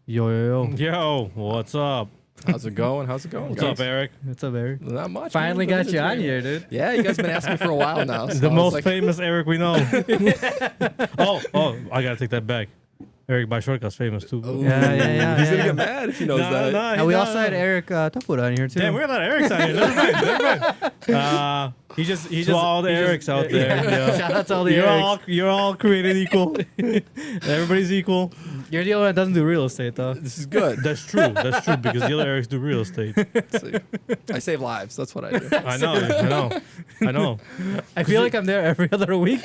Yo, what's up? How's it going? What's What's guys? up, Eric? What's up, Eric? Not much. Finally man. got you on here, dude. Yeah, you guys been asking me for a while now. So The I was most like, famous Eric we know. I gotta take that back. Eric by Shortcut's famous too. Ooh. Yeah. He's gonna get mad if he knows that. And we also had Eric Tupwood on here, too. Damn, we got a lot of Erics on here. Never mind. He just all the Erics out there. Yeah. Shout out to all the Erics. You're all created equal. Everybody's equal. You're the only one that doesn't do real estate, though. This is good. That's true because the other Erics do real estate. See, I save lives. That's what I do. I know. I feel like I'm there every other week.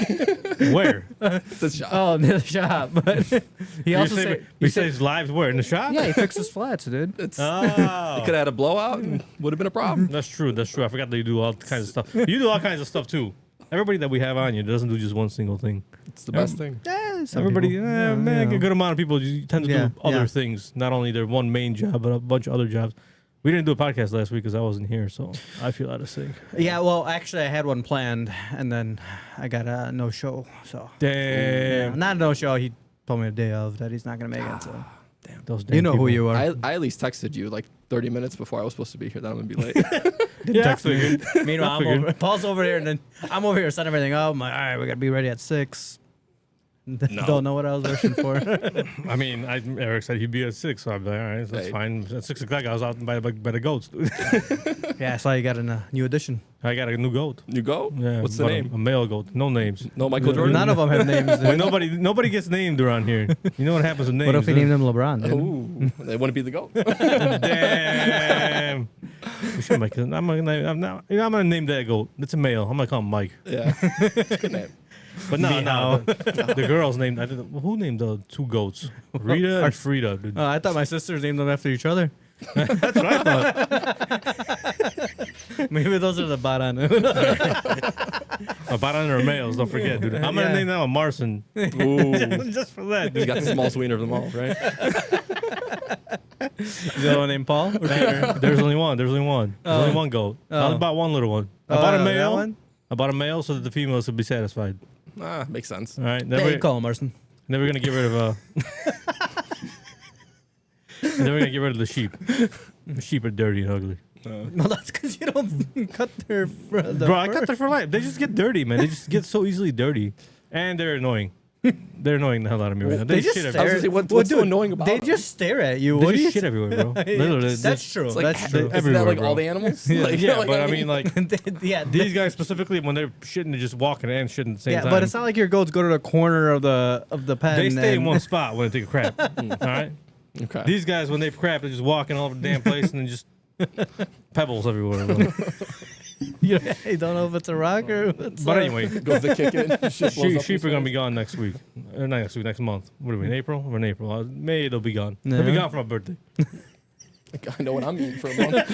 Where? The shop. Oh, near the shop. But he also saves lives where? In the shop? yeah, he fixes flats, dude. It could Oh. have had a blowout and would have been a problem. That's true. I forgot that you do all kinds of stuff. You do all kinds of stuff too. Everybody that we have on you doesn't do just one single thing. It's the best thing. Yeah, some Everybody, people. a good amount of people tend to do other things. Not only their one main job, but a bunch of other jobs. We didn't do a podcast last week because I wasn't here, so I feel out of sync. Yeah, well, actually, I had one planned, and then I got a no-show. So Damn. yeah, not a no-show. He told me the day of that he's not going to make it. So Damn. Those damn you know people. who you are. I at least texted you like 30 minutes before I was supposed to be here that I'm gonna be late. Text me. Meanwhile, Paul's over here, and then I'm over here setting everything up. I'm like, all right, we got to be ready at 6. Don't know what I was wishing for. I mean, Eric said he'd be at 6, so I'm like, all right, that's fine. At 6 o'clock, I was out by the goats, dude. Yeah, I saw you got a new addition. I got a new goat. You go? Yeah, What's the name? A male goat. No names. No Michael Jordan? None of them have names. Wait, nobody gets named around here. You know what happens with names? What if we named him LeBron? Dude? Ooh, they wouldn't be the goat. Damn. We should make it. I'm gonna name that goat. It's a male. I'm gonna call him Mike. Yeah, it's a good name. But no. The girls named. Who named the two goats? Rita and Frida. Dude. I thought my sisters named them after each other. That's what I thought. Maybe those are the Baran. Baran are males. Don't forget, dude. I'm gonna name that one Marcin. Ooh, Just for that. he's Dude. got the smallest wiener of them all, right? Is the one named Paul? There's only one. There's only one goat. I bought one little one. I bought a male. One? I bought a male so that the females would be satisfied. Makes sense. All right. Yeah, you call him Marcin. Never gonna get rid of Never gonna get rid of the sheep. The sheep are dirty and ugly. Well, that's because you don't cut their fur. Bro, I cut them for life. They just get dirty, man. They just get so easily dirty, and they're annoying. They're annoying the hell out of me right now. They just shit stare. I was everywhere. gonna say, what's so annoying about They them? just stare at you. They What do you just shit everywhere, bro. Literally, That's true. It's like, That's true. Isn't Everywhere, that like bro. all the animals? Yeah. Like, Yeah, like, but I mean, like Yeah, these guys specifically, when they're shitting, they're just walking and shitting at the same yeah, time. but it's not like your goats go to the corner of the pen. They stay in and- one spot when they take a crap. All right. Okay. These guys, when they crap, they're just walking all over the damn place and then just pebbles everywhere. Bro. You don't know if it's a rock or. It's But anyway, Goes to kick it. Shit blows up sheep his are gonna face. be gone next week. Not next week, next month. What are we in April? We're in April. May they'll be gone. They'll be Yeah. gone for my birthday. I know what I'm eating for a month.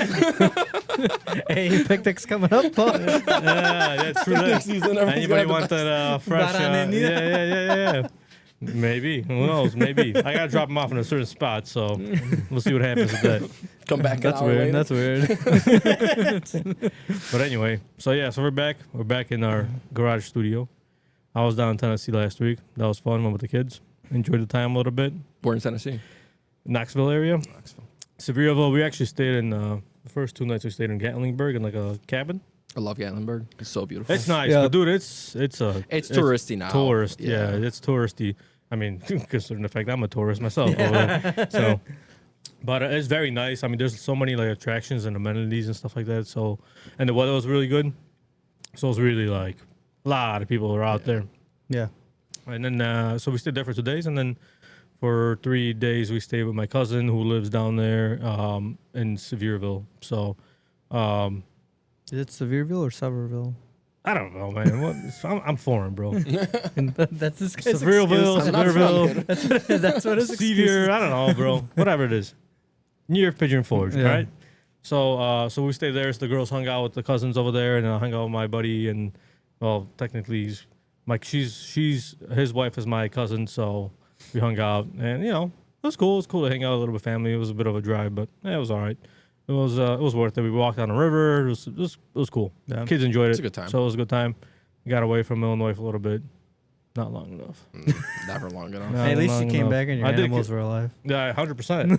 Hey, picnic's coming up, Paul. Yeah, that's true. That. Season, everyone's Anybody gonna have want that fresh? Banana. Yeah. Maybe. Who knows? Maybe. I gotta drop them off in a certain spot, so we'll see what happens with that. come back. That's an hour weird. later. That's weird. But anyway, so we're back. We're back in our garage studio. I was down in Tennessee last week. That was fun. Went with the kids. Enjoyed the time a little bit. We're in Tennessee. Knoxville area. Knoxville. Sevierville. We actually stayed in the first 2 nights. We stayed in Gatlinburg in like a cabin. I love Gatlinburg. It's so beautiful. It's nice, Yeah. but dude, it's touristy now. Tourist, yeah, it's touristy. I mean, considering the fact I'm a tourist myself, so. But it's very nice. I mean, there's so many like attractions and amenities and stuff like that. So, and the weather was really good. So it was really like a lot of people were out there. Yeah. And then so we stayed there for 2 days, and then for 3 days we stayed with my cousin who lives down there in Sevierville. So. Is it Sevierville or Somerville? I don't know, man. I'm foreign, bro. That's this guy's Sevierville, excuse. Sevierville, That's what his excuse Sevier. is. I don't know, bro. Whatever it is, near Pigeon Forge, Yeah. right? So, we stayed there. So the girls hung out with the cousins over there, and I hung out with my buddy. And well, technically, she's his wife is my cousin, so we hung out, and it was cool. It was cool to hang out a little with family. It was a bit of a drive, but it was all right. It was worth it. We walked down the river. It was cool. Yeah. Kids enjoyed it. It's a good time. So it was a good time. We got away from Illinois for a little bit. Not long enough. Never long enough. Not Hey, at least you long came enough. back and your I did animals were alive. Yeah, 100%.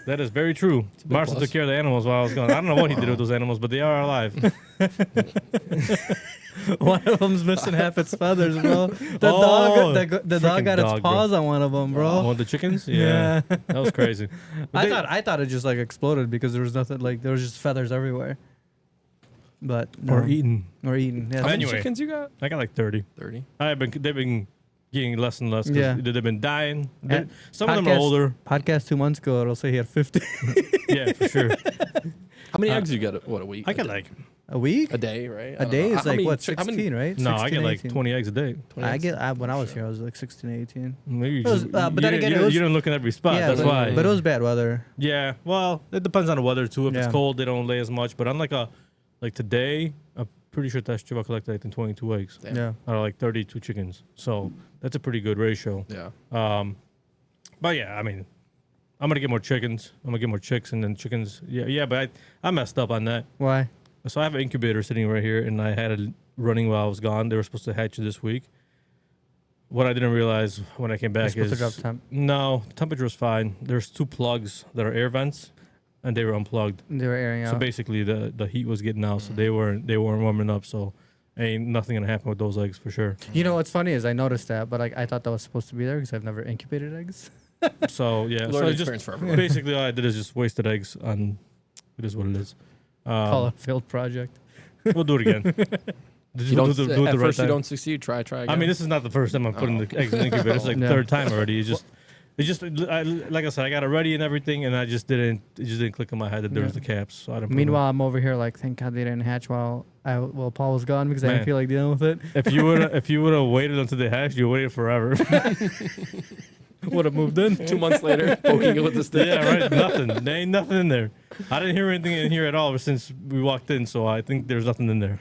That is very true. big Marcin plus. took care of the animals while I was gone. I don't know what he did with those animals, but they are alive. One of them's missing half its feathers, bro. The Oh, the dog freaking got its dog, bro. paws on one of them, bro. One of the chickens? Yeah. That was crazy. But I thought it just like exploded because there was nothing like there was just feathers everywhere. But no. Or eaten. Or eaten. Yeah. How many Anyway. chickens you got? I got like 30. 30. They've been getting less and less because Yeah. they've been dying. At Some of them are podcast- older. Podcast 2 months ago, it'll say he had 50 Yeah, for sure. How many eggs you get? What, a week? I get like, a week. a day, right? A day is like what, 16, How many, right? no, I 16, get like 18. 20 eggs a day. 20 I eggs? get when I was here, I was like 16, 18. Maybe you It was, just, but you, then didn't- again, you, it didn't- was- you didn't look at every spot. Yeah, That's but, why. But it was bad weather. Yeah, well, it depends on the weather too. If Yeah. it's cold, they don't lay as much. But on like today, I'm pretty sure that Chiva collected I think 22 eggs Damn. Yeah. out of like 32 chickens. So that's a pretty good ratio. Yeah. But yeah, I mean, I'm gonna get more chickens. I'm gonna get more chicks and then chickens. Yeah. But I messed up on that. Why? So I have an incubator sitting right here, and I had it running while I was gone. They were supposed to hatch this week. What I didn't realize when I came You're back supposed to drop is temp. no, the temperature was fine. There's 2 plugs that are air vents, and they were unplugged. They were airing So out. basically, the heat was getting out, so they weren't warming up. So ain't nothing gonna happen with those eggs for sure. You know what's funny is I noticed that, but I thought that was supposed to be there because I've never incubated eggs. So yeah, so Learning it's experience just for everyone. basically all I did is just wasted eggs on. It is what it is. Call it a failed project. We'll do it again. You don't, do it at the right first you time. don't succeed. Try again. I mean, this is not the first time I'm putting the eggs in the incubator. It's like Yeah. third time already. Like I said, I got it ready and everything, and it just didn't click in my head that there was Yeah. the caps. So I didn't. put Meanwhile, I'm over here like, thank God they didn't hatch while Paul was gone because I Man. didn't feel like dealing with it. them. if you would have waited until they hatched, you waited forever. Would have moved in. 2 months later, poking it with the stick. Yeah, right. Nothing. There ain't nothing in there. I didn't hear anything in here at all ever since we walked in, so I think there's nothing in there.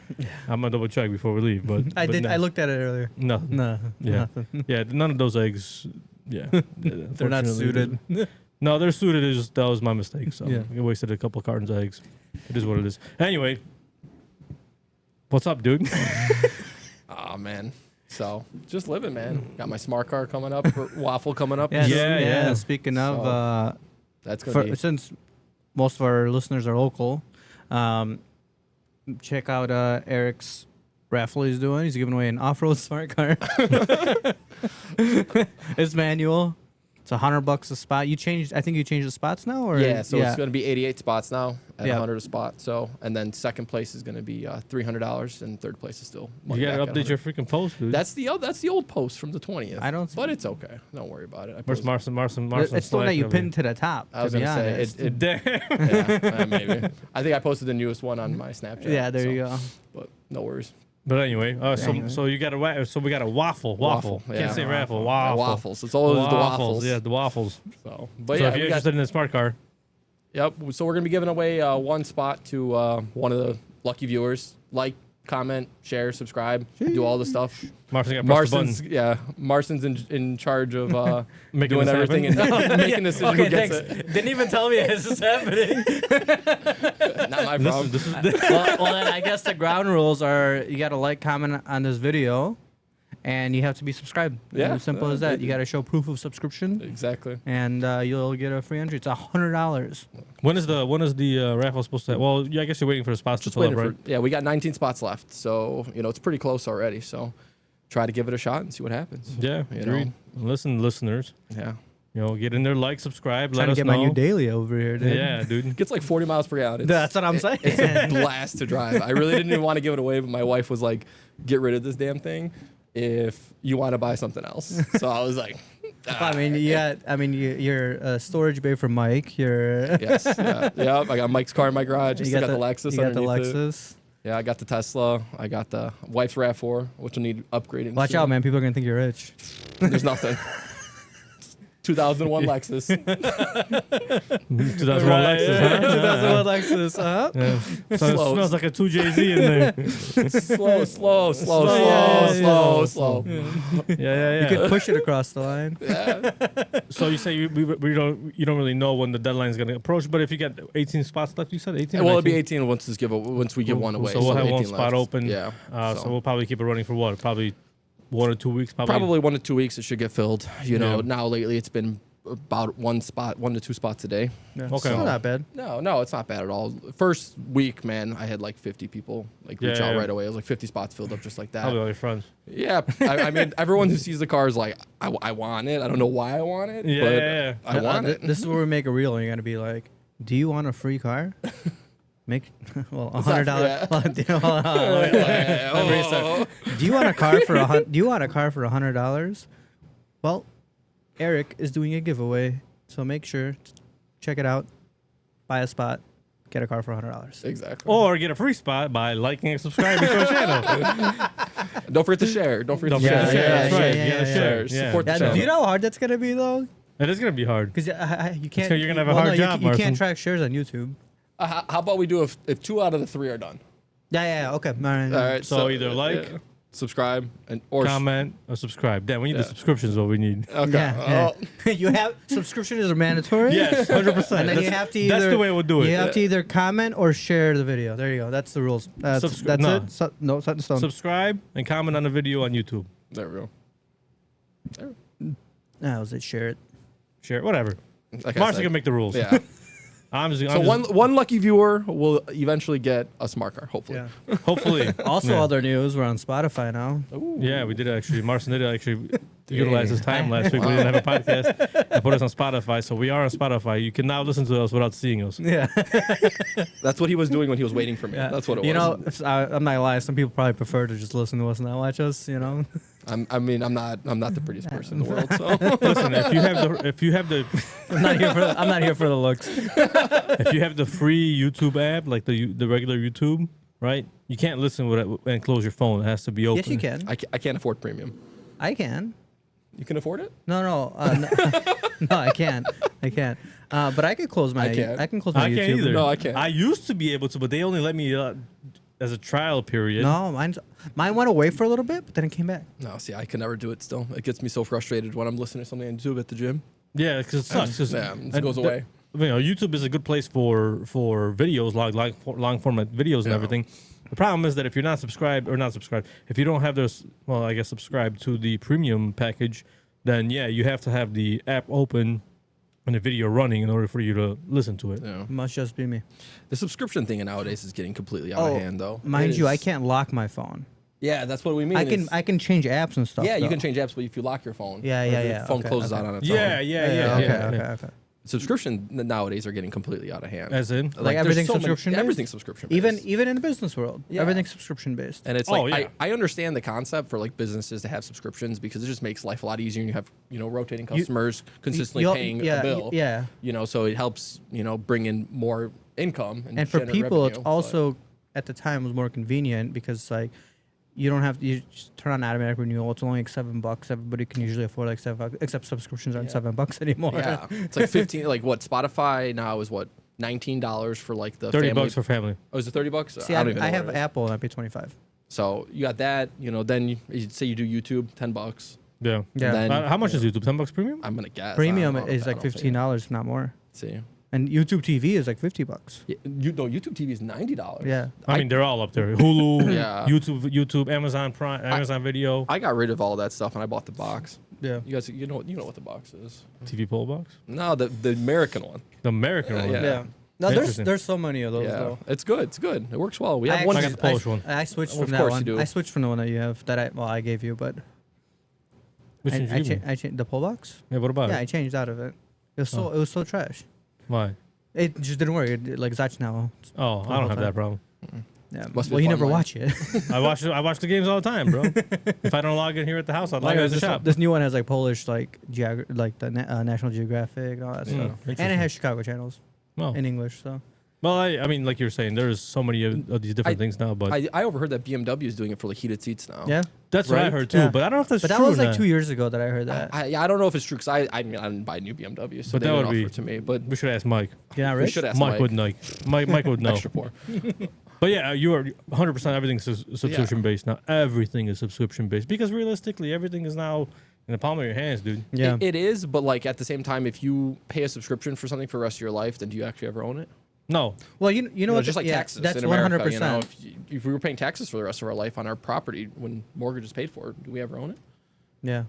I'm gonna double check before we leave, but I but did. no. I looked at it earlier. Nothing. No, Yeah. nothing. Yeah, none of those eggs. Yeah, They're not unfortunately, suited. No, they're suited. That was my mistake. So Yeah. we wasted a couple cartons of eggs. It is what it is. Anyway, what's up, dude? Oh man. So just living, man. Got my smart car coming up. Waffle coming up. Yeah, Yeah. Speaking of, So, That's gonna be. since most of our listeners are local, check out Eric's raffle he's doing. He's giving away an off-road smart car. It's manual. It's $100 a spot. I think you changed the spots now, or Yeah, so it's going to be 88 spots now at Yeah. 100 a spot. So, and then second place is going to be $300, and third place is still money You gotta back at update your 100. freaking post, dude. That's the old post from the 20th. I don't. But it's okay. Don't worry about it. I Where's posted- Marcin? It's the one that you pinned to the top. I was to be gonna say honest. it. Damn. Yeah, maybe. I think I posted the newest one on my Snapchat. Yeah, there so, you go. But no worries. But anyway, Anyway. so you got we got a waffle. Yeah. Can't say raffle. Yeah, Waffle. waffles. It's always the waffles. Yeah, the waffles. So, but So yeah, if you're we got, interested in a smart car, yep. So we're gonna be giving away one spot to one of the lucky viewers. Like, comment, share, subscribe, do all the stuff. Marcin got press the button. Marcin's in charge of Making doing this everything happen. and making decisions Okay, who gets thanks. Didn't even tell me this is happening. it. Not my problem. This is well, then I guess the ground rules are you got to like, comment on this video, and you have to be subscribed. Yeah, As simple as that. You got to show proof of subscription, Exactly. and you'll get a free entry. It's $100. when is the raffle supposed to? Well, yeah, I guess you're waiting for the spots Just to fill up, waiting right? for. Yeah, we got 19 spots left, so it's pretty close already. So try to give it a shot and see what happens. Yeah, You agreed. know. Listen, listeners, Yeah. get in there, like, subscribe, Trying let to us get know. my new daily over here, dude. Yeah, dude. Gets like 40 miles per gallon. That's what I'm saying. It's a blast to drive. I really didn't even want to give it away, but my wife was like, "Get rid of this damn thing if you want to buy something else." So I was like, I mean, you're a storage bay for Mike. You're "Yes, yeah." I got Mike's car in my garage. I you still got the Lexus. You got the underneath it. Lexus. Yeah, I got the Tesla. I got the wife's RAV4, which will need upgrading. Watch soon. out, man. People are gonna think you're rich. There's nothing. 2001 Lexus. 2001 Right, Lexus, yeah. huh? 2001 Lexus. Yeah. So it Slow. smells like a 2JZ in there. slow. Yeah. You could push it across the line. Yeah. So you say you don't really know when the deadline is going to approach, but if you get 18 spots left, you said 18. Well, it'll be 18 once we give one away. So we'll have one 18 spot left. open. Yeah. So we'll probably keep it running for what? Probably 1 or 2 weeks, probably. Probably 1 to 2 weeks it should get filled. You know, Yeah. now lately it's been about 1 to 2 spots a day. Yeah. Okay. Still not bad. No, it's not bad at all. First week, man, I had like 50 people like reach out Yeah. right away. It was like 50 spots filled up just like that. Probably all your friends. Yeah, I mean, everyone who sees the car is like, I want it. I don't know why I want it, Yeah, but yeah, I want it. This is where we make a reel, and you're gonna be like, "Do you want a free car?" Make well $100. Oh. Do you want a car for Do you want a car for $100? Well, Eric is doing a giveaway, so make sure to check it out. Buy a spot, get a car for $100. Exactly. Or get a free spot by liking and subscribing to our channel. Don't forget to share. Don't forget Don't to forget share. to share. That's right. yeah, You gotta yeah. share. Share. Yeah. Support the Yeah, channel. do you know how hard that's gonna be though? It is gonna be hard. Because you can't. you're gonna have a hard job, You Marcin. can't track shares on YouTube. How about we do if 2 out of the 3 are done? Yeah. Okay. All right. All right. So either like, subscribe, or comment, or subscribe. Damn, we need the Yeah. subscriptions. What we need. Okay. Yeah. Oh, You have subscriptions are mandatory. Yes, 100%. And then you have to either. That's the way we'll do it. You have to either comment or share the video. There you go. That's the rules. That's No. it. No, set in stone. Subscribe and comment on the video on YouTube. there we go. That was it. Share it. Share it, whatever. Like I Mark's said. gonna make the rules. Yeah. So one lucky viewer will eventually get a smart car, hopefully. Yeah. hopefully. Also, Yeah. other news. We're on Spotify now. Yeah, we did actually. Marcin did actually utilize his time last week. We didn't have a podcast and put us on Spotify, so we are on Spotify. You can now listen to us without seeing us. Yeah. That's what he was doing when he was waiting for me. That's what it was. You know, I'm not gonna lie. Some people probably prefer to just listen to us and not watch us. You know. I'm not the prettiest person in the world. So Listen, if you have the I'm not here for the looks. if you have the free YouTube app, like the regular YouTube, right? You can't listen with it and close your phone. It has to be open. Yes, you can. I can't afford premium. I can. You can afford it? No, no, I can't. I can't. But I could close my. I can't. I can close my I YouTube. can't either. No, I can't. I used to be able to, but they only let me as a trial period. No, mine went away for a little bit, but then it came back. No, see, I can never do it still. It gets me so frustrated when I'm listening to something on YouTube at the gym. Yeah, because it sucks. 'cause- Yeah, it and goes away. You know, YouTube is a good place for videos, long format videos and Yeah. everything. The problem is that if you're not subscribed, if you don't have those, well, I guess subscribed to the premium package, then yeah, you have to have the app open and the video running in order for you to listen to it. Yeah. Must just be me. The subscription thing nowadays is getting completely out of hand, though. Mind It you, I is- can't lock my phone. Yeah, that's what we mean. I can change apps and stuff. Yeah, you though. can change apps, but if you lock your phone, Yeah, or yeah, the yeah. phone Okay, closes okay. out on its Yeah, own. yeah. Okay. Subscription nowadays are getting completely out of hand. As in, Like there's everything's so many- subscription-based? Everything's subscription. based. Even in the business world, Yeah. everything's subscription based. And it's Oh, like yeah. I understand the concept for like businesses to have subscriptions because it just makes life a lot easier. And you have rotating customers consistently paying a bill. Yeah. So it helps bring in more income And for generate people, revenue, it's also at the time was more convenient because like you don't have you just turn on automatic renewal. It's only like $7. Everybody can usually afford like $7, except subscriptions aren't Yeah. $7 anymore. yeah, it's like 15. Like what Spotify now is what $19 for like the $30 family. for family. Oh, is it $30? See, don't even know I what have it is. Apple and I pay 25. So you got that. Then you say you do YouTube, $10. Yeah. Yeah. Then- How much is YouTube? $10 premium? I'm gonna guess. Premium I don't know is if I like don't think- $15, if not more. See, And YouTube TV is like $50. yeah, YouTube TV is $90. Yeah. I mean, they're all up there. Hulu, Yeah. YouTube, Amazon Prime, Amazon Video, I got rid of all that stuff and I bought the box. Yeah. You guys, you know what the box is? TV pole box, No, the American one. the American one. Yeah. Yeah. No, Interesting. there's so many of those Yeah, though. it's good. It's good. It works well. We have I one. I got the Polish one. I switched Well, from of that course one. you do. I switched from the one that you have that I gave you, but Which one I did you give me? changed the pull box. Yeah, what about Yeah, I it? changed out of it. It was so trash. Why? It just didn't work. Like now. Oh, I don't have that problem. Yeah. Must be Well, you fun never line. watch it. I watch the games all the time, bro. If I don't log in here at the house, I log in at the shop. This new one has like Polish, like like the National Geographic and all that stuff, and it interesting. has Chicago channels Well, in English. So I mean, like you're saying, there's so many of these different things now, but I overheard that BMW is doing it for like heated seats now. yeah. that's what I Right? heard too. Yeah. But I don't know if that's But true. that was or like not. 2 years ago that I heard that. I don't know if it's true because I didn't buy a new BMW, so But they that didn't would be- offer it to me. But We should ask Mike. You're not we rich? should ask Mike Mike. would know. Mike would know. Extra poor. But yeah, you are 100% everything's subscription based now. Everything is subscription based because realistically, everything is now in the palm of your hands, dude. Yeah. It is, but like at the same time, if you pay a subscription for something for the rest of your life, then do you actually ever own it? No. Well, you know You know, what? just like yeah, taxes That's in America. 100%. You know, if we were paying taxes for the rest of our life on our property when mortgage is paid for, do we ever own it? Yeah.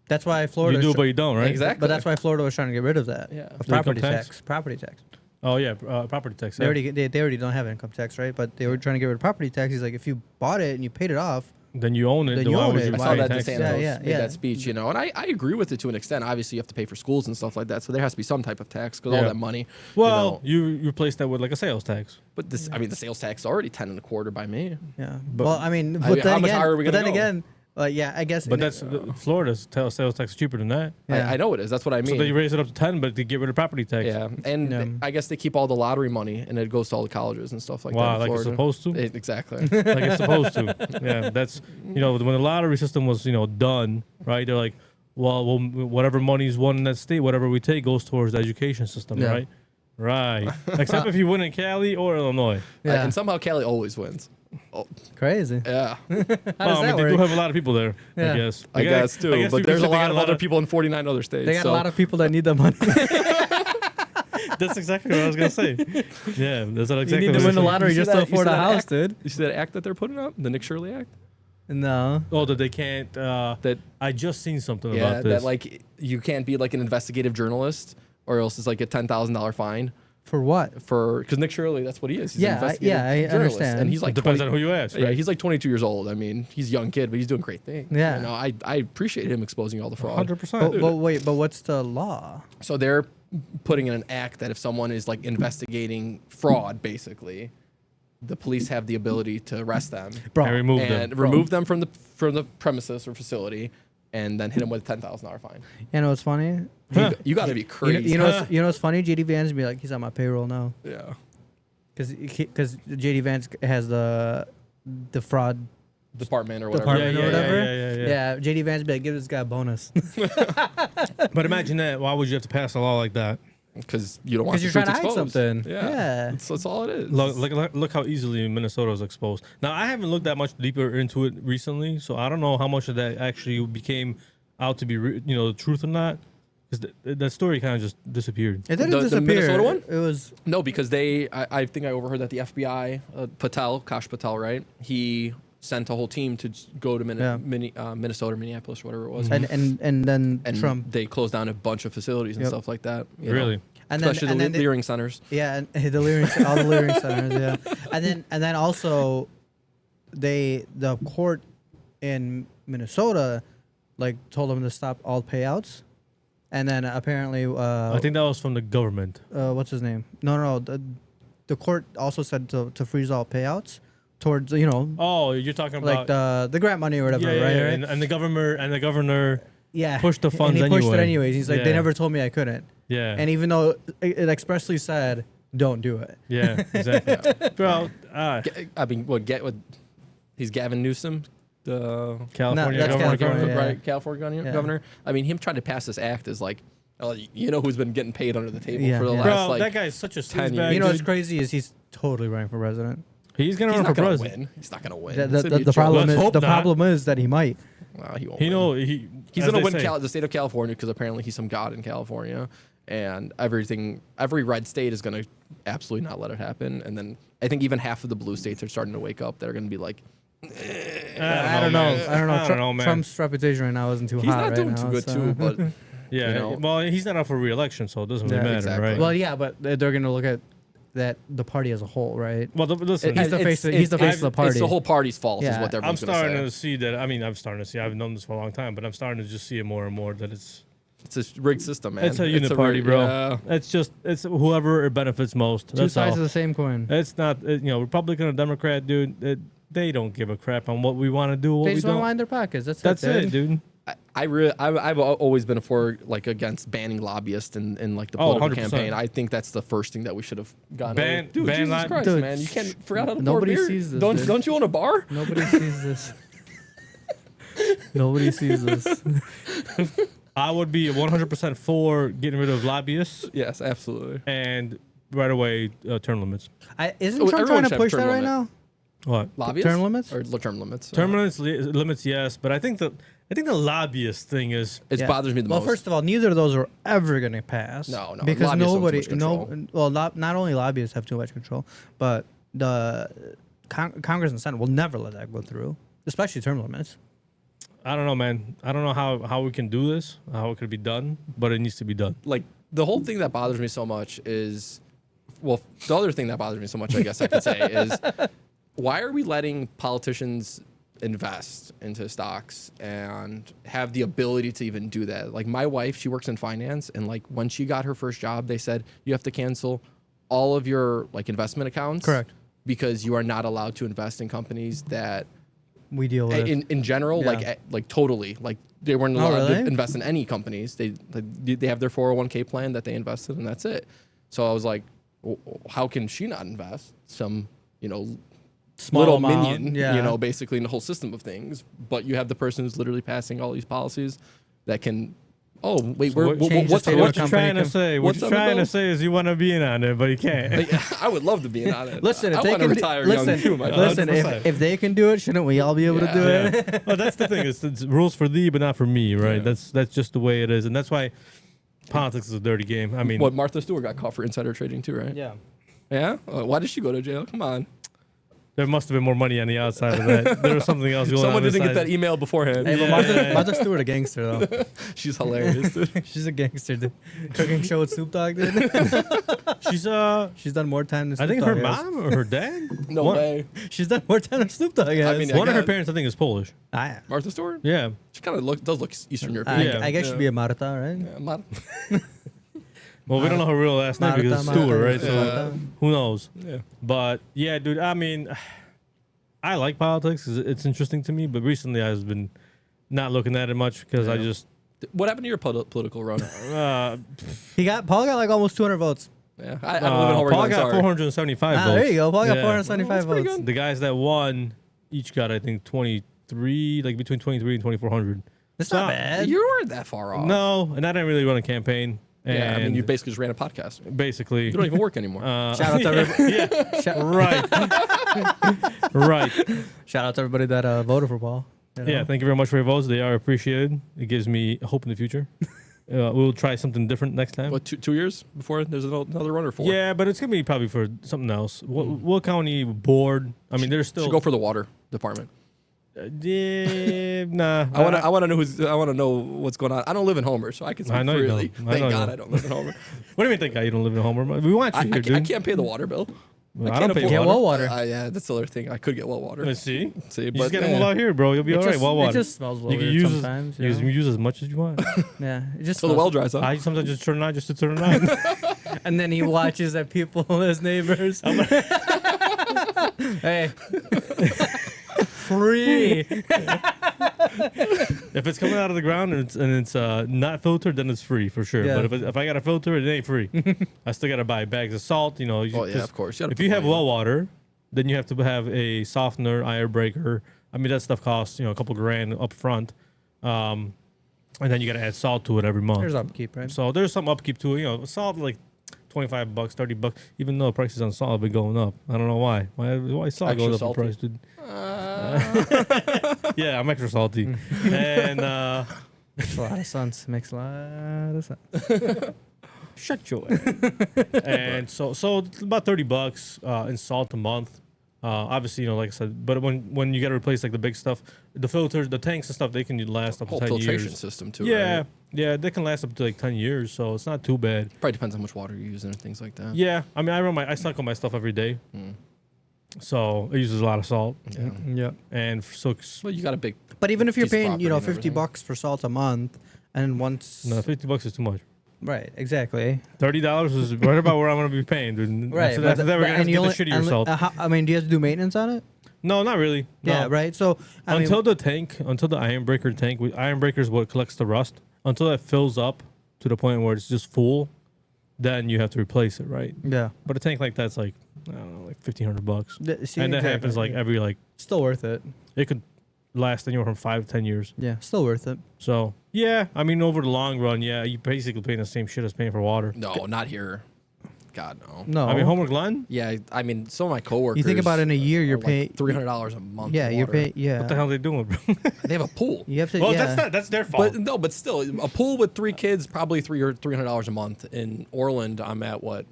That's why Florida. You do, but you don't, right? Exactly. But that's why Florida was trying to get rid of that. Yeah. Of The property income tax. tax? Property tax. Oh yeah, property tax. They Yeah. already don't have income tax, right? But they were trying to get rid of property tax. He's like, if you bought it and you paid it off, Then you own it. Then Then you why own would it. you I Why saw pay that taxes? DeSantis Yeah, made that speech, you know, and I agree with it to an extent. Obviously, you have to pay for schools and stuff like that, so there has to be some type of tax because all Yeah. that money. Well, you know, you replace that with like a sales tax. but this, I mean, the sales tax is already 10 and a quarter by me. yeah. But- Well, I mean, I but mean, then how much again, higher are we but gonna then go? again, yeah, I guess. But that's Florida's sales tax is cheaper than that. Yeah. I know it is. That's what I mean. So they raise it up to 10, but they get rid of property tax. Yeah, and Yeah. I guess they keep all the lottery money, and it goes to all the colleges and stuff like Wow, that. in like it's Florida. supposed to. Exactly. Like it's supposed to. Yeah, that's when the lottery system was done, right? They're like, well, whatever money's won in that state, whatever we take goes towards the education system, Yeah. right? Right. Except if you win in Cali or Illinois. Yeah. And somehow Cali always wins. Oh, Crazy. yeah, How does Well, I that mean, they work? do have a lot of people there, Yeah. I guess. I guess too. you But could there's say a they lot got of other people in 49 other states. They got so. a lot of people that need the money. That's exactly what I was gonna say. Yeah, that's what you exactly. need to what I win the was saying. lottery You see just to that- you afford see a that house, act? dude. You see that act that they're putting up, the Nick Shirley act. No. Oh, that they can't. That I just seen something yeah, about this. that like you can't be like an investigative journalist, or else it's like a $10,000 fine For what? because Nick Shirley, that's what he is. He's Yeah, an investigative I journalist, understand. and he's like it depends 20 on who you ask. Yeah, Right? he's like 22 years old. I mean, he's a young kid, but he's doing great things. Yeah. You know, I appreciate him exposing all the fraud. 100%. But wait, but what's the law? So they're putting in an act that if someone is like investigating fraud, basically, the police have the ability to arrest them Bro, And remove and them. remove them from the premises or facility, and then hit them with a $10,000 fine. you know what's funny? You got to be You know, crazy. you know what's funny? JD Vance be like, he's on my payroll now. Yeah. Because JD Vance has the fraud Department or whatever. department Yeah, or yeah, whatever. yeah. JD Vance be like, give this guy a bonus. But imagine that. Why would you have to pass a law like that? Because you don't want Because the you're trying truth to hide exposed. something. Yeah. Yeah. That's all it is. Look how easily Minnesota is exposed. Now, I haven't looked that much deeper into it recently, so I don't know how much of that actually became out to be, the truth or not. Because that story kind of just disappeared. It didn't The disappear. Minnesota one? It was No, because I think I overheard that the FBI, Kash Patel, right? He sent a whole team to go to Yeah. Minnesota or Minneapolis, whatever it was. and then And Trump. they closed down a bunch of facilities and Yep. stuff like that. you know. Really? And then, Especially and the then they- Leering centers. Yeah, and the Leering, all the Leering centers, yeah. And then also the court in Minnesota like told them to stop all payouts. And then apparently I think that was from the government. what's his name? No, the court also said to freeze all payouts towards, Oh, you're talking like about the grant money or whatever, yeah, right? yeah, Right? And the governor, Yeah. pushed the funds and he pushed it anyway. anyways. He's like, they Yeah. never told me I couldn't. yeah, And even though it expressly said, don't do it. yeah, exactly. Bro, I mean, he's Gavin Newsom, the California that's governor, California, yeah. right? California Yeah. governor. I mean, him trying to pass this act is like, you know who's been getting paid under the table Yeah, for the yeah. last Bro, like. that guy's such a 10 sleazebag. years. You know what's dude. crazy is he's totally running for president. He's gonna He's run not for gonna president. win. He's not gonna win. The, It's the, gonna be the a joke. problem Let's is hope the not. problem is that he might. Well, he won't. He's He's as gonna they win say. the state of California because apparently he's some god in California, and every red state is gonna absolutely not let it happen. And then I think even half of the blue states are starting to wake up. They're gonna be like, I don't know. man. I don't know. I don't know, man. Trump's reputation right now isn't too he's hot not right doing now, too good so- too. But Yeah, you know. well, he's not up for re-election, so it doesn't really Yeah, matter, exactly. right? Well, yeah, but they're going to look at that the party as a whole, right? well, listen, He's the face of the party. It's the whole party's fault, is Yeah. what I'm everyone's gonna starting say. to see that. I mean, I'm starting to see. I've known this for a long time, but I'm starting to just see it more and more that it's It's a rigged system, man. it's a uniparty, bro. Yeah. It's whoever it benefits most. Two That's sides all. of the same coin. It's not Republican or Democrat, dude. They don't give a crap on what we want to do. What They we just want to don't. line their pockets. That's it, dude. I've always been against banning lobbyists in like the Oh, political 100%. campaign. I think that's the first thing that we should have gone. Ban- over. Dude, ban Jesus li- Christ, Dude, man, you can't forget how to nobody pour beer. sees this, Don't dude. don't you own a bar? Nobody sees this. Nobody sees this. I would be 100% for getting rid of lobbyists Yes, absolutely. and right away term limits. Isn't Oh, Trump everyone trying should to have push term that right limit. now? What? Lobbyists? Term limits? Or term limits? Term limits, yes, but I think that I think the lobbyist thing is It bothers me the well, most. first of all, neither of those are ever going to pass. No, because lobbyists have too nobody, much control. not only lobbyists have too much control, but the Congress and Senate will never let that go through, especially term limits. I don't know, man. I don't know how we can do this, how it could be done, but it needs to be done. Like the whole thing that bothers me so much is, well, the other thing that bothers me so much, I guess I could say, is why are we letting politicians invest into stocks and have the ability to even do that? Like my wife, she works in finance, and like when she got her first job, they said you have to cancel all of your like investment accounts. Correct. Because you are not allowed to invest in companies that We deal with in general, Yeah. like totally, like they weren't Oh, allowed really? to invest in any companies. They have their 401k plan that they invested, and that's it. So I was like, how can she not invest some, Small little amount, minion, yeah. basically in the whole system of things? But you have the person who's literally passing all these policies that can. Oh wait, So change the what's state of What the you're company trying to can- say? What what's you're on the trying to bill? say is you want to be in on it, but you can't. I would love to be in on it. Listen, if I they want to can retire listen, young too. My listen, 100%. if they can do it, shouldn't we all be able to do it? Yeah. Well, that's the thing. It's rules for thee, but not for me, right? Yeah. That's just the way it is, and that's why politics is a dirty game. I mean, What Martha Stewart got caught for insider trading too, right? Yeah. Yeah. Why did she go to jail? Come on. there must have been more money on the outside of that. There was something else going Someone on. didn't get inside. that email beforehand. Hey, but Yeah. Martha Stewart a gangster though. She's hilarious, dude. She's a gangster, dude. Cooking show with Snoop Dogg, dude. She's She's done more time than I Snoop think Dogg her has. mom or her dad. No One- way. She's done more time than Snoop Dogg has. mean, One of her guess. parents, I think, is Polish. I, Martha Stewart? Yeah. She kind of does look Eastern I, European. Yeah. I guess Yeah. she'd be a Marta, right? Yeah, Mar- Well, we don't know her real last name Marta, because it's Marta, Stewart, right? yeah. So Marta. who knows? yeah. But yeah, dude. I mean, I like politics. It's interesting to me, but recently I've been not looking at it much because I Yeah. just What happened to your political run? Paul got like almost 200 votes. Yeah, I don't live in Homer. Paul I'm got sorry. 475 votes. There you go. Paul got Yeah. 475 Well, that's pretty votes. good. The guys that won each got, I think, 23, like between 23 and 2400. It's So- not bad. You weren't that far off. No, and I didn't really run a campaign. And Yeah, I mean, you basically just ran a podcast. basically, You don't even work anymore. Shout out to everybody. yeah, Shout, right. shout out to everybody that voted for Paul. you know? Yeah, thank you very much for your votes. They are appreciated. It gives me hope in the future. We'll try something different next time. What, 2 years before there's another run or 4? Yeah, but it's gonna be probably for something else. What county board? I mean, there's still Should go for the water department. Yeah, nah. I want to know I want to know what's going on. I don't live in Homer, so I can speak I know you freely. don't. I know Thank you God don't. I don't live in Homer. What do you mean, think you don't live in Homer? We want you I, here, I, dude. I can't pay the water bill. Well, I I can't don't pay afford Get well water. Yeah, that's the other thing. I could get well water. Let's see. See, You but just gotta yeah. move out here, bro. You'll be all right. Well It water. just smells You weird can use sometimes. as, use as much as you want. Yeah, it just So the smells- well dries up. I sometimes just turn it on just to turn it on. And then he watches at people, his neighbors. Hey, free. If it's coming out of the ground and it's not filtered, then it's free for sure. Yeah. But if I got to filter it, it ain't free. I still got to buy bags of salt. You know. Oh yeah, of course. If you have well water, then you have to have a softener, iron breaker. I mean, that stuff costs a couple grand up front, and then you got to add salt to it every month. There's upkeep, right? So there's some upkeep to it. Salt like $25, $30, even though prices on salt have been going up. I don't know why. Why salt Extra goes up in salty. price, dude? Yeah, I'm extra salty. And Makes a lot of sense. Makes a lot of sense. shut your ass. And so it's about $30 in salt a month. Obviously, like I said, but when you got to replace like the big stuff, the filters, the tanks and stuff, they can last up to whole 10 filtration years. system too. Yeah, right? yeah, they can last up to like 10 years, so it's not too bad. Probably depends how much water you use and things like that. Yeah, I mean, I cycle my stuff every day, so it uses a lot of salt, Yeah. Yeah. and so Well, you got a big. But even if you're Piece of paying, property and 50 everything. bucks for salt a month, and then once. no, $50 is too much. Right, exactly. $30 is right about where I'm gonna be paying, dude. Right. After that, we're gonna have to get the shittier and, salt. I mean, do you have to do maintenance on it? No, not really. Yeah, No. right. So, I mean, Until the iron breaker tank, iron breaker is what collects the rust. Until that fills up to the point where it's just full, then you have to replace it, right? yeah. But a tank like that's like, I don't know, like $1,500, See, and that exactly. happens like every Still worth it. it could last anywhere from 5 to 10 years. Yeah, still worth it. So yeah, I mean over the long run, yeah, you basically paying the same shit as paying for water. No, not here. God, no. No. I mean, Homer Glen. Yeah, I mean, some of my coworkers. You think about it in a year, you're are paying like $300 a month. Yeah, for you're water. paying. Yeah. What the hell are they doing, bro? They have a pool. You have to. Well, yeah. that's their fault. But still, a pool with 3 kids, probably $300 a month. In Orland, I'm at what,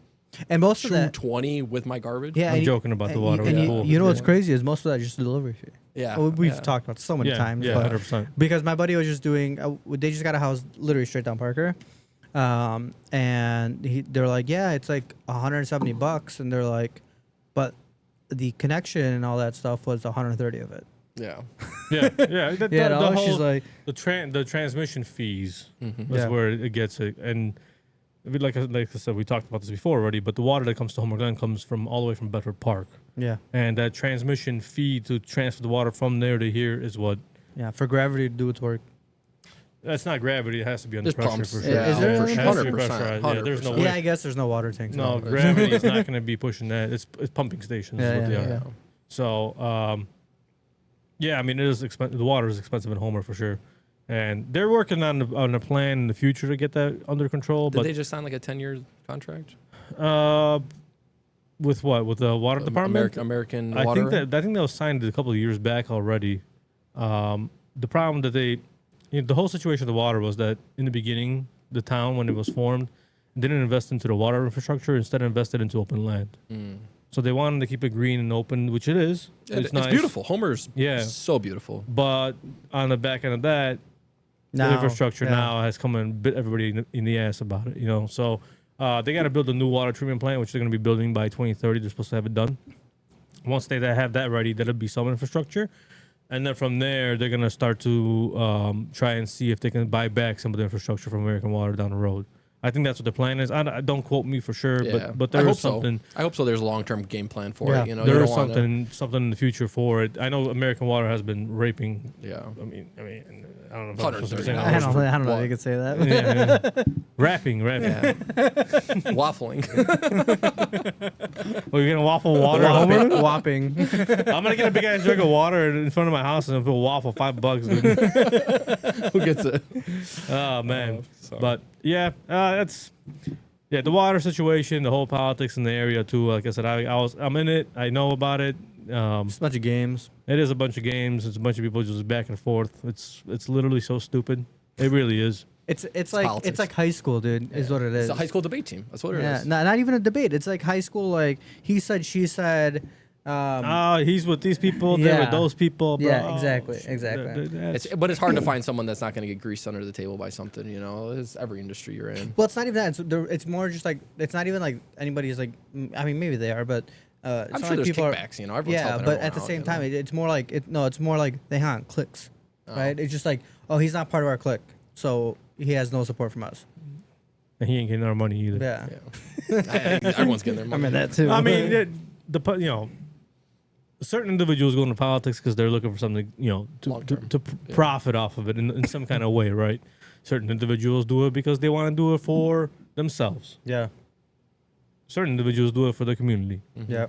And most of that. 220 with my garbage. Yeah. I'm and joking about the and water You, and with you, the pool. you know what's Yeah. crazy is most of that is just the delivery fee. Yeah, Well, we've yeah. talked about it so many times. Yeah, but 100%. because my buddy was just doing. They just got a house literally straight down Parker, and they're like, yeah, it's like $170, and they're like, but the connection and all that stuff was 130 of it. Yeah. Yeah, yeah. The, Yeah, the no, whole, she's like, the transmission fees Mm-hmm. is Yeah. where it gets it. And like I said, we talked about this before already, but the water that comes to Homer Glen comes from all the way from Bedford Park. yeah, And that transmission fee to transfer the water from there to here is what. yeah, for gravity to do its work. That's not gravity. It has to be under There's pressure pumps. for sure. Yeah, is there for any sure. It has to be 100%. pressurized. Yeah, there's no 100%. way. Yeah, I guess there's no water tanks. No, now. gravity is not going to be pushing that. It's pumping stations. Yeah, is what they yeah, are. yeah. So, yeah, I mean, it is expensive. The water is expensive in Homer for sure, and they're working on a plan in the future to get that under control. Did But they just sign like a 10-year contract? with what? With the water department? American I Water. think that was signed a couple of years back already. The problem that the whole situation of the water was that in the beginning, the town when it was formed didn't invest into the water infrastructure. Instead, invested into open land. So they wanted to keep it green and open, which it is. It's nice. beautiful. Homer's Yeah. so beautiful. But on the back end of that, the Now, infrastructure yeah. now has come and bit everybody in the ass about it, you know. So they got to build a new water treatment plant, which they're going to be building by 2030. They're supposed to have it done. Once they have that ready, that'll be some infrastructure. And then from there, they're going to start to try and see if they can buy back some of the infrastructure from American Water down the road. I think that's what the plan is. I don't quote me for sure, Yeah. but I there hope is something. So. I hope so. There's a long-term game plan for Yeah. it. You know, There you is don't wanna- something in the future for it. I know American Water has been raping. Yeah. I mean, I don't know if I'm $130. supposed to say I that. don't know What? if you could say that. Yeah. Rapping. Yeah. Waffling. Well, you're gonna waffle water, Homer? Whopping. I'm gonna get a big ass jug of water in front of my house and put a waffle $5. Dude. Who gets it? Oh man, sorry. but yeah, the water situation, the whole politics in the area too. Like I said, I'm in it. I know about it. It's a bunch of games. It is a bunch of games. It's a bunch of people just back and forth. It's literally so stupid. It really is. It's like politics. it's like high school, dude. Is what it is. It's a high school debate team. That's what it is. Yeah, not even a debate. It's like high school. Like he said, she said. He's with these people. They're with yeah. those people. Bro. Yeah, exactly, shit. exactly. But it's hard to find someone that's not going to get greased under the table by something. You know, it's every industry you're in. Well, it's not even that. It's more just like it's not even like anybody's like. I mean, maybe they are, but it's I'm not sure like there's people kickbacks. You know, everyone's yeah, helping but everyone at the out, same you time, know? it's more like it's more like they hang clicks, Oh. right? It's just like, oh, he's not part of our clique, so he has no support from us. And he ain't getting our money either. Yeah, Everyone's getting their I money. mean that too. I mean, certain individuals go into politics because they're looking for something, Long-term. to profit off of it in some kind of way, right? Certain individuals do it because they want to do it for themselves. yeah, Certain individuals do it for the community. yeah,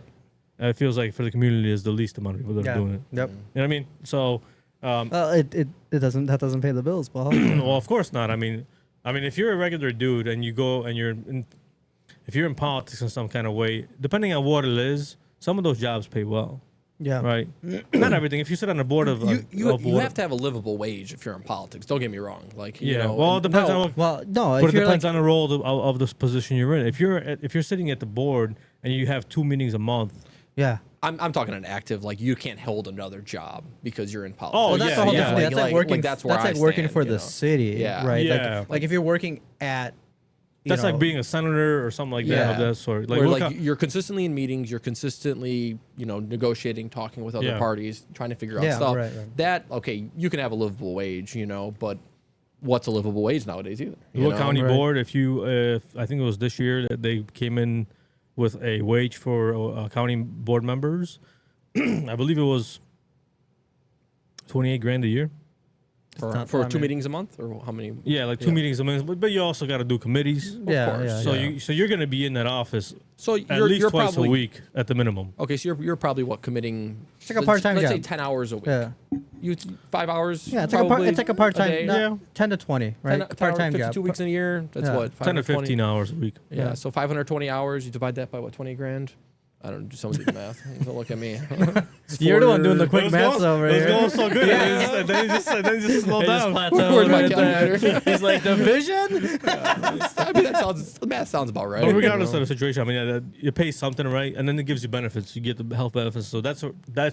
And it feels like for the community is the least amount of people that are doing it. yep. You know what I mean? So, Well, it doesn't pay the bills, Paul. well, of course not. I mean, if you're a regular dude and you go and if you're in politics in some kind of way, depending on what it is, some of those jobs pay well. Yeah, Right. Not everything. If you sit on the board of You water- have to have a livable wage if you're in politics. Don't get me wrong. Like, you Yeah. know, Well, it depends on. Well, no, But it if you're depends like, on the role of this position you're in. If you're sitting at the board and you have 2 meetings a month. yeah. I'm talking an active. Like, you can't hold another job because you're in politics. Oh, Well, that's yeah, a whole yeah. different. That's like working. that's where that's I like working stand, for you the know? city, Yeah. right? Yeah. Like if you're working at. That's like being a senator or something like that of Yeah. that sort. Where what like ki- you're consistently in meetings, you're consistently, negotiating, talking with other Yeah. parties, trying to figure out Yeah, stuff. right, right. That okay, you can have a livable wage, but what's a livable wage nowadays either? you Little know? county Right. board, if I think it was this year that they came in with a wage for county board members, I believe it was $28,000 a year. not- for I 2 mean- meetings a month or how many? Yeah, like 2 Yeah. meetings a month. But you also got to do committees. Yeah, course. yeah, So yeah. you're gonna be in that office So at you're least twice probably a week at the minimum. Okay, so you're probably what committing? It's like a part-time Let's say job. 10 hours a week. Yeah. You 5 hours. Yeah, it's like a part a day. time. 10 to 20, right? 10 Part time job. 52 weeks in a year. That's Yeah. what 10 to 520? 15 hours a week. Yeah, so 520 hours. You divide that by what? 20 grand. I don't know. Someone do the math. Don't look at me. You're the one doing the quick It was maths going- over it was here. going so good. And then he just slowed down. Where's my calculator? He's like, division? I mean, the math sounds about right. But regardless you know? of the situation, I mean, you pay something, right? And then it gives you benefits. You get the health benefits. So that's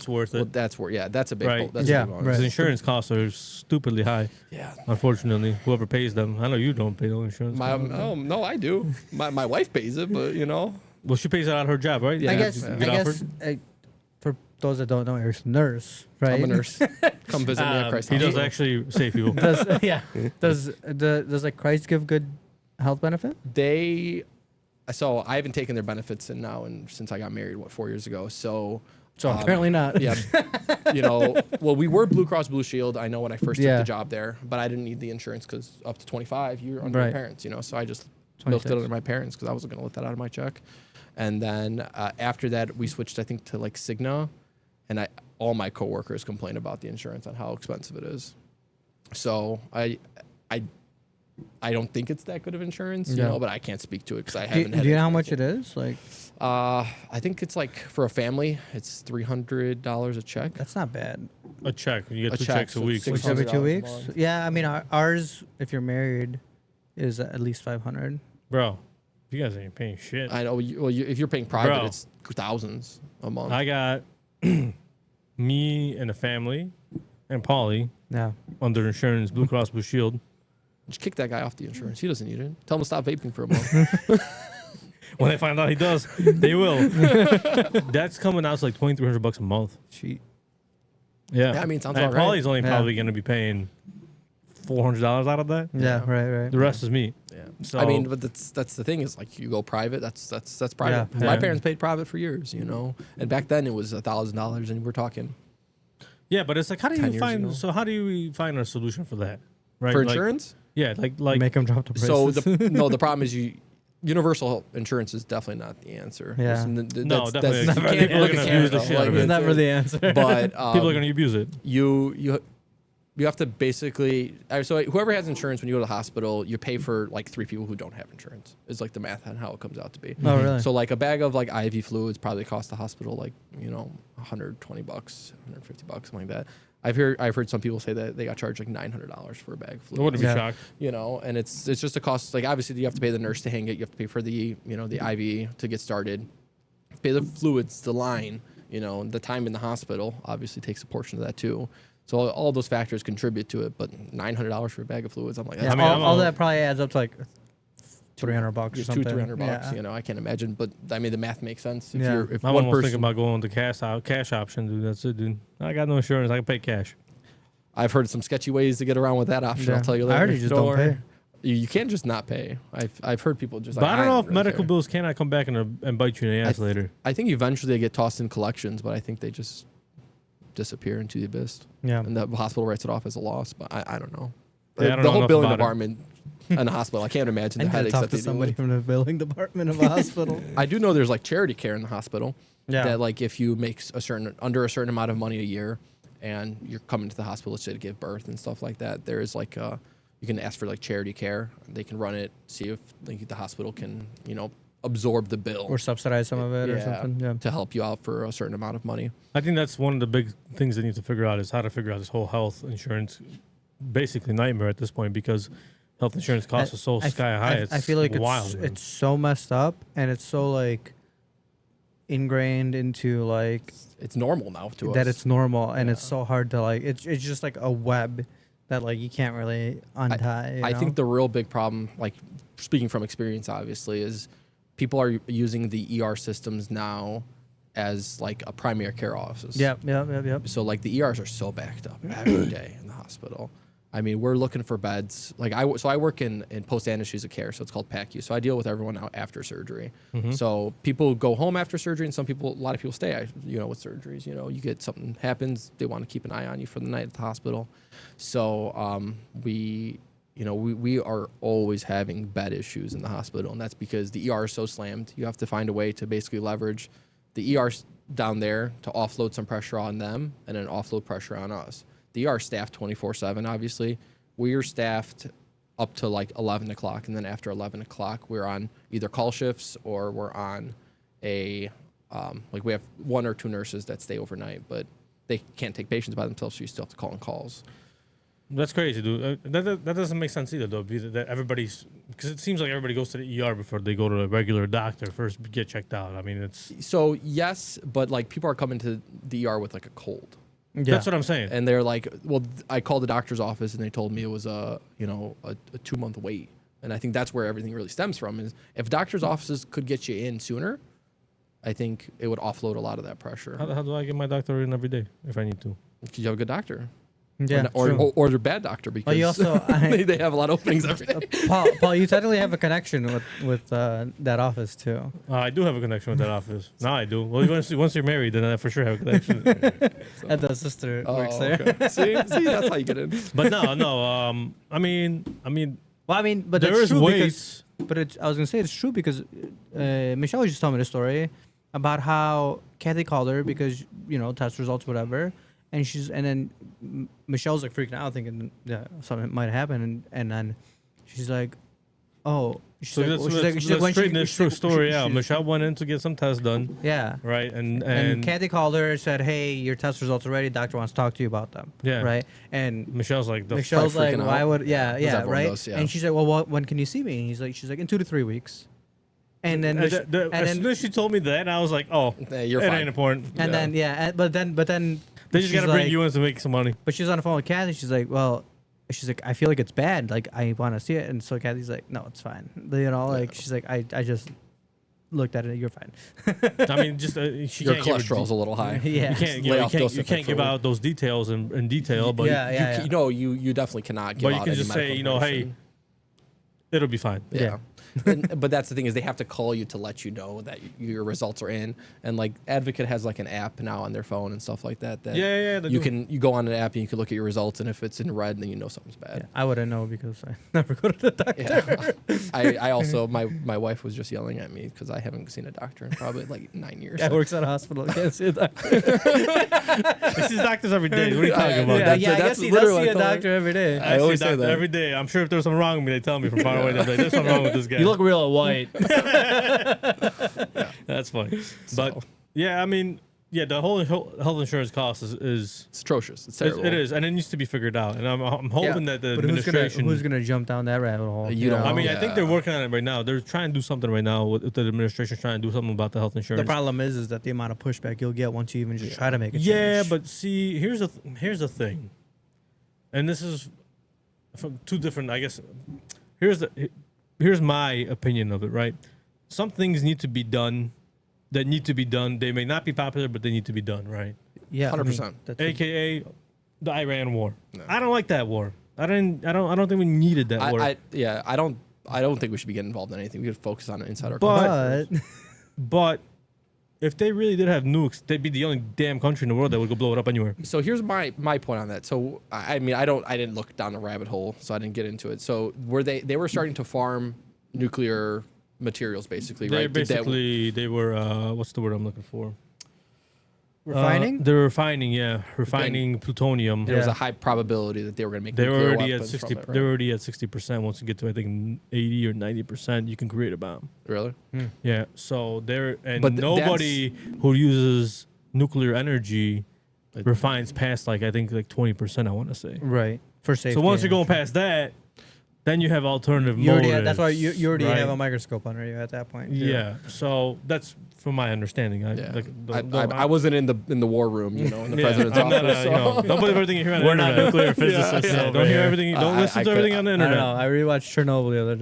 worth Well, it. that's where, yeah, that's a big, Right. that's Yeah, a big one. right. Because insurance costs are stupidly high, Yeah. unfortunately. Whoever pays them. I know you don't pay no insurance. Oh, no, I do. My wife pays it, but you know. Well, she pays it out of her job, right? Yeah. I You guess, get for those that don't know, Eric's a nurse, right? I'm a nurse. Come visit me at Christ He does Hospital. actually save people. Does like Christ give good health benefit? So I haven't taken their benefits since I got married, 4 years ago. So Apparently not. yeah, well, we were Blue Cross Blue Shield. I know when I first took Yeah. the job there, but I didn't need the insurance because up to 25, you're under your Right. parents, So I just milked it 26. under my parents because I wasn't going to let that out of my check. And then after that, we switched, I think, to like Cigna, and all my coworkers complain about the insurance on how expensive it is. So I don't think it's that good of insurance, Yeah. but I can't speak to it because I Do, haven't. had do you know how experience much yet. it is? Like, I think it's like for a family, it's $300 a check. that's not bad. A check. You A get two check, checks a so week. six- Every $600 2 a weeks? month. Yeah, I mean, ours, if you're married, is at least 500. Bro, you guys ain't paying shit. I know. If you're paying private, Bro. it's thousands a month. I got me and the family and Paulie Yeah. under insurance, Blue Cross Blue Shield. Just kick that guy off the insurance. He doesn't need it. Tell him to stop vaping for a month. When they find out he does, they will. That's coming out to like $2,300 a month. Cheat. Yeah. Yeah, I mean, sounds and about right. Paulie's only Yeah. probably going to be paying $400 out of that. Yeah, right. The rest is me. Yeah. So I mean, but that's the thing is like you go private. That's private. Yeah. My Yeah. parents paid private for years, and back then it was $1,000, and we're talking yeah, but it's like, how do 10 you years find? ago. So how do you find a solution for that? Right. for Like- insurance. Yeah, like Make them drop the prices. So the problem is universal insurance is definitely not the answer. Yeah. No, definitely. you never can't the look answer. at Abuse the Canada, shit out of like, it. it's never the answer. But people are going to abuse it. you have to basically so whoever has insurance when you go to the hospital, you pay for like 3 people who don't have insurance. Is like the math on how it comes out to be. Oh, really? So like a bag of like IV fluids probably cost the hospital like $120, $150, something like that. I've heard some people say that they got charged like $900 for a bag of I fluids. wouldn't be Yeah. shocked. And it's just a cost. Like obviously you have to pay the nurse to hang it. You have to pay for the the IV to get started. Pay the fluids, the line. And the time in the hospital obviously takes a portion of that too. So all those factors contribute to it. But $900 for a bag of fluids, I'm like, Yeah, that's I mean, all I'm that probably adds up to like $300 or $200, something. $300. Yeah. I can't imagine. But I mean, the math makes sense. If Yeah. if I'm one almost person, thinking about going to cash option, dude. That's it, dude. I got no insurance. I can pay cash. I've heard some sketchy ways to get around with that option. Yeah. I'll tell you I later. heard you just don't worry. pay. You can't just not pay. I've heard people just. But like, I don't know if really medical care. bills cannot come back and bite you in the ass later. I think eventually they get tossed in collections, but I think they just disappear into the abyss, Yeah. and the hospital writes it off as a loss. But I don't know. Yeah, I don't the know whole enough billing about it. department in the hospital, I can't imagine I the need to headaches talk that to they deal somebody with. from the billing department of a hospital. I do know there's like charity care in the hospital. Yeah. That like if you make under a certain amount of money a year, and you're coming to the hospital, let's say to give birth and stuff like that, there is like you can ask for like charity care. They can run it, see if like the hospital can absorb the bill Or subsidize some of it or something. Yeah. to help you out for a certain amount of money. I think that's one of the big things they need to figure out is how to figure out this whole health insurance, basically nightmare at this point because health insurance costs are so sky high. I feel like wild. it's so messed up and it's so like ingrained into like It's normal now to that us. it's normal and it's Yeah. so hard to like it's just like a web that like you can't really untie. I think the real big problem, like speaking from experience, obviously, is people are using the ER systems now as like a primary care office. Yep. So like the ERs are so backed up every day in the hospital. I mean, we're looking for beds. Like I work in post anesthesia care, so it's called PACU. So I deal with everyone out after surgery. So people go home after surgery, and a lot of people stay. With surgeries, you get something happens, they want to keep an eye on you for the night at the hospital. So we are always having bed issues in the hospital, and that's because the ER is so slammed. You have to find a way to basically leverage the ER down there to offload some pressure on them and then offload pressure on us. the ER staffed 24/7. Obviously, we're staffed up to like 11 o'clock, and then after 11 o'clock, we're on either call shifts or we're on a like we have 1 or 2 nurses that stay overnight, but they can't take patients by themselves, so you still have to call in calls. That's crazy, dude. That doesn't make sense either, though. That everybody's because it seems like everybody goes to the ER before they go to a regular doctor first to get checked out. I mean, it's So yes, but like people are coming to the ER with like a cold. Yeah. that's what I'm saying. And they're like, well, I called the doctor's office and they told me it was a 2-month wait. And I think that's where everything really stems from is if doctor's offices could get you in sooner, I think it would offload a lot of that pressure. How do I get my doctor in every day if I need to? Because you have a good doctor. Yeah, Or true. they're a bad doctor because you also- they have a lot of openings every day. Paul, you technically have a connection with that office too. I do have a connection with that office. Now I do. Well, once you're married, then I for sure have a connection. And the sister works there. Okay. See, that's how you get in. But no. I mean, Well, I mean, but there it's is true ways. I was gonna say it's true because Michelle was just telling me the story about how Kathy called her because test results whatever, and then Michelle's like freaking out thinking that something might happen, and then she's like, oh. So let's straighten this story out. Michelle went in to get some tests done. Yeah. Right, And Kathy called her and said, "Hey, your test results are ready. Doctor wants to talk to you about them." Yeah. Right. And Michelle's like, Probably like, freaking "Why out. would? Yeah, everyone right." does, yeah. And she's like, "Well, when can you see me?" And she's like, "In 2 to 3 weeks." And then, as soon as she told me that, I was like, "Oh, You're it fine. ain't important." and then, but then They just she's gotta bring like- you in to make some money. But she was on the phone with Kathy. She's like, "Well." She's like, I feel like it's bad. Like, I want to see it. And so Kathy's like, no, it's fine. She's like, I just looked at it. You're fine. I mean, just she Your can't give cholesterol's a little high. Yeah. You can't, Lay off those you can't give food. out those details in detail, but Yeah. You definitely cannot give but you out can any just say, medical hey, information. it'll be fine. Yeah. But that's the thing is they have to call you to let you know that your results are in. And like Advocate has like an app now on their phone and stuff like that. Yeah, they you do. you go on an app and you can look at your results, and if it's in red, then you know something's bad. I wouldn't know because I never go to the doctor. Yeah. I also my wife was just yelling at me because I haven't seen a doctor in probably like 9 years. Guy works at a hospital. Can't see a doctor. He sees doctors every day. What are you talking about? That's- I that's guess he literally does see what a I told doctor every day. I always see say doctor that. every day. I'm sure if there's something wrong with me, they tell me from far away. They're like, "There's something wrong with this guy." You look real white. That's funny. But yeah, I mean, the whole health insurance cost is It's atrocious. It's terrible. it is, and it needs to be figured out. And I'm hoping that the But administration. who's gonna jump down that rabbit hole? You don't- I mean, I Yeah. think they're working on it right now. They're trying to do something right now with the administration trying to do something about the health insurance. The problem is that the amount of pushback you'll get once you even just try to make it. Yeah, change. but see, here's the thing, and this is from two different. I guess here's my opinion of it. Right, some things need to be done that need to be done. They may not be popular, but they need to be done. Right, yeah, 100%. AKA the Iran war. No. I don't like that war. I don't think we needed that war. I don't think we should be getting involved in anything. We could focus on inside our But- country. But if they really did have nukes, they'd be the only damn country in the world that would go blow it up anywhere. So here's my point on that. So I mean I didn't look down the rabbit hole, so I didn't get into it. So they were starting to farm nuclear materials basically, right? They were what's the word I'm looking for? Refining? They're refining plutonium. There was Yeah. a high probability that they were going to make They were nuclear already at weapons 60. from it, right? They're already at 60%. Once you get to I think 80 or 90%, you can create a bomb. Really? Yeah. So But nobody who uses nuclear energy refines past like 20%. I want to say. right for safety. So once you're yeah. going past that, then you have alternative You already motives. that's why you already right? have a microscope under you at that point. too. Yeah. So that's from my understanding. Yeah. I wasn't in the war room, in the Yeah, president's I'm not office. don't believe everything you hear on the We're not internet. nuclear physicists Yeah, over don't hear here. everything. Don't listen to everything on the I don't internet. know. I rewatched Chernobyl the other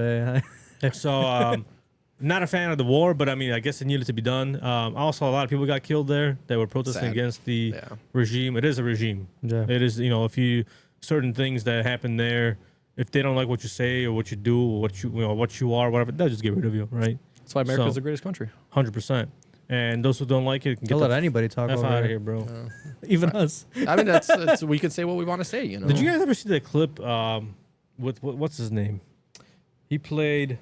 day. So, not a fan of the war, but I mean, I guess it needed to be done. Also, a lot of people got killed there. They were protesting Sad. against the Yeah. regime. It is a regime. Yeah. It is, if you certain things that happen there, if they don't like what you say or what you do or what you are, whatever, they'll just get rid of you, right? That's why America's So- the greatest country. 100%. And those who don't like it can get Don't the let anybody talk F over out of here. here, bro. Even us. I mean, that's we can say what we want to say. Did you guys ever see that clip with what's his name? He played.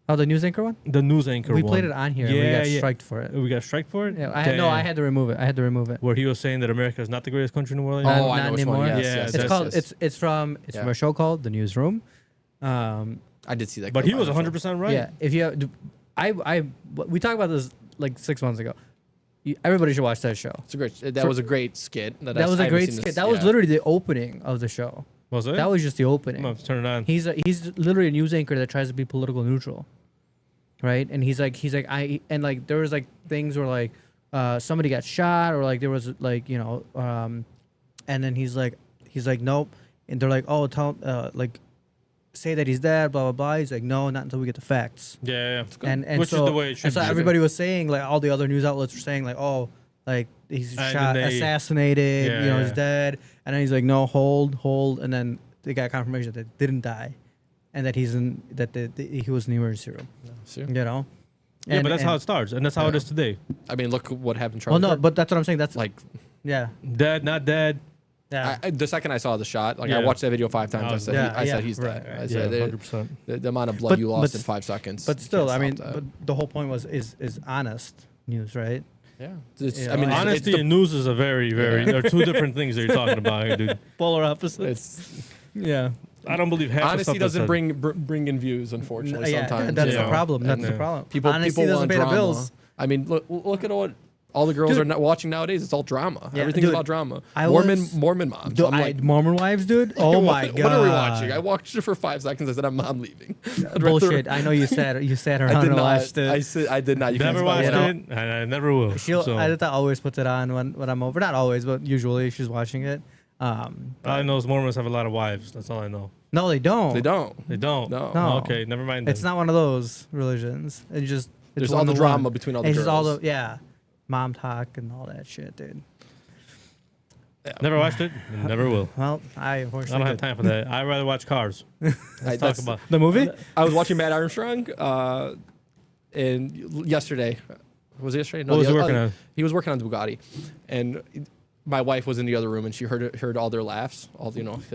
Oh, the news anchor one. The news anchor We one. played it on here. Yeah, and we got striked for it. We got strike for it? Yeah, I had to remove it. I had to remove it. Where he was saying that America is not the greatest country in the world. Oh, anymore? I know Not which one. anymore. Yes, Yeah, yes, it's yes, called. yes. It's from Yeah. a show called The Newsroom. I did see that. But go he by was the 100% right. Yeah, if you, we talked about this like 6 months ago. Everybody should watch that show. It's a great. That was a great skit. That was a great skit. That was literally the opening of the show. Was it? That was just the opening. I'm gonna turn it on. He's literally a news anchor that tries to be political neutral, right? And he's like there was like things where like somebody got shot or like there was like and then he's like nope, and they're like oh tell like say that he's dead blah blah blah. He's like no, not until we get the facts. Yeah. And Which so, is the way it should and so be. everybody was saying like all the other news outlets were saying like oh like he's And shot then assassinated Yeah, he's yeah. dead, and then he's like no hold, and then they got confirmation that they didn't die, and that he was in the emergency room. See? You know. Yeah, but that's how it starts, and that's how it Yeah. is today. I mean, look what happened. Well, Charlie no, Kirk. but that's what I'm saying. That's like yeah, Dead, not dead. yeah. the second I saw the shot, like I Yeah. watched that video 5 times. Oh, I said, yeah, I said yeah, he's right, dead. right. I Yeah, said 100%. the amount of blood But- you but lost in s- 5 seconds. but you still, can't I mean, stop but that. the whole point is honest news, right? Yeah. It's, You I know, mean, it's, Honesty it's, and news is a very, very. Yeah. They're two different things that you're talking about here, dude. Polar opposites. it's Yeah. I don't believe half the honesty stuff that's doesn't said. bring in views, unfortunately. Yeah, Sometimes that's Yeah. the problem. That's the Yeah. problem. people Honesty people doesn't want pay the drama. bills. I mean, look at all the girls Dude. are not watching nowadays. It's all drama. Yeah, Everything's dude, about drama. I Mormon was- moms. Dude, I'm like, Mormon wives, dude. Oh my god. What are we watching? I watched it for 5 seconds. I said, I'm leaving. I'd rather- Bullshit. I know you sat around I did and not. watched it. I did not. You Never can't watched spell it, and I never will. She'll, so. Edita always puts it on when I'm over. Not always, but usually she's watching it. All I know is Mormons have a lot of wives. That's all I know. No, they don't. They don't. They don't. No. No. Okay, never mind. Then. It's not one of those religions. It's just There's one all the to drama one. between all the It's girls. just all the mom talk and all that shit, dude. Never watched it. And never will. Well, I I unfortunately don't have did. time for that. I'd rather watch Cars. Let's talk that's- about. The movie. I was watching Matt Armstrong, and yesterday, was it yesterday? No, What was the he other- working on? He was working on the Bugatti, and my wife was in the other room, and she heard all their laughs,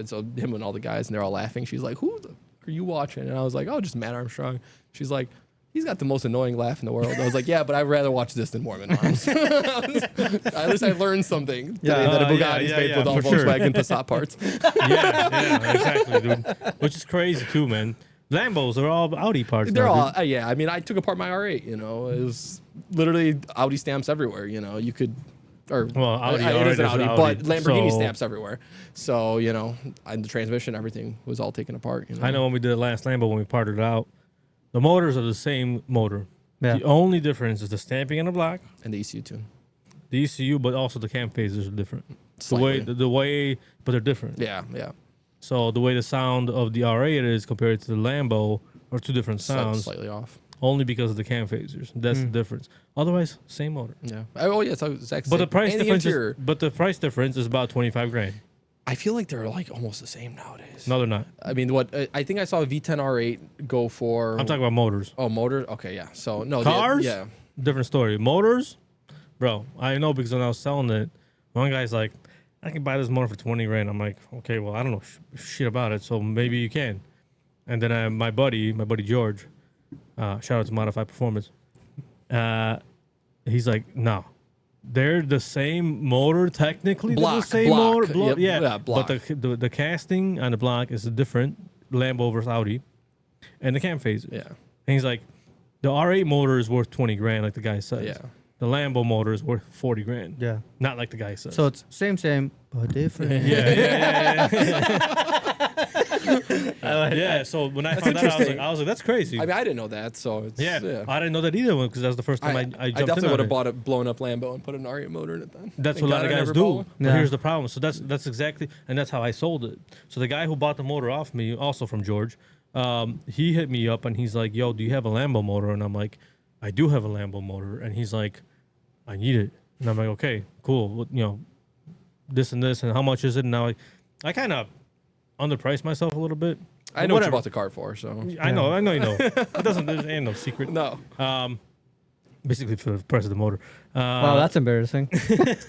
so him and all the guys, and they're all laughing. She's like, "Who the f- are you watching?" And I was like, "Oh, just Matt Armstrong." She's like, "He's got the most annoying laugh in the world." I was like, "Yeah, but I'd rather watch this than Mormon Moms." At least I learned something today that a Bugatti is made with all for sure. Volkswagen Passat parts. Yeah, exactly, dude. Which is crazy too, man. Lambos are all Audi parts. They're now, all, dude. yeah. I mean, I took apart my R8. It was literally Audi stamps everywhere. You could, or Well, Audi it already is an is Audi, Audi, but Lamborghini so- stamps everywhere. So and the transmission, everything was all taken apart. I know when we did the last Lambo when we parted it out, the motors are the same motor. Yeah. The only difference is the stamping in the block, And the ECU tune. the ECU, but also the cam phasers are different. Slightly. The way, but they're different. Yeah, yeah. So the way the sound of the R8 is compared to the Lambo are two different sounds, Slightly off. only because of the cam phasers. That's the difference. Otherwise, same motor. Yeah. Oh yeah, so it's actually. But the price and the difference interior. is, but the price difference is about 25 grand. I feel like they're like almost the same nowadays. No, they're not. I mean, I think I saw a V10 R8 go for. I'm talking about motors. Oh, motor. Okay, yeah. So no. Cars? Yeah. Different story. Motors, bro, I know because when I was selling it, one guy's like, I can buy this motor for 20 grand. I'm like, okay, well, I don't know shit about it, so maybe you can. And then my buddy George, shout out to Modified Performance, he's like, no. They're the same motor, technically. They're Block, the same block. motor. Yep, Yeah, yeah, block. But the casting on the block is different. Lambo versus Audi. And the cam phasers. Yeah. And he's like, the R8 motor is worth 20 grand, like the guy says. Yeah. The Lambo motor is worth 40 grand. Yeah. Not like the guy says. So it's same, but different. yeah. So when I found that, interesting. I was like, that's crazy. I mean, I didn't know that, so it's yeah. I didn't know that either because that was the first time I jumped in definitely on would have it. bought a blown up Lambo and put an R8 motor in it then. That's Thank what a lot God of I guys never do. bought one. But Yeah. here's the problem. So that's exactly, and that's how I sold it. So the guy who bought the motor off me, also from George, he hit me up and he's like, yo, do you have a Lambo motor? And I'm like, I do have a Lambo motor. And he's like, I need it. And I'm like, okay, cool. Well, this and this, and how much is it? And now I kind of underpriced myself a little bit. I know what you Whatever. bought the car for, so I know you know. It ain't no secret. no. basically for the price of the motor. Wow, that's embarrassing.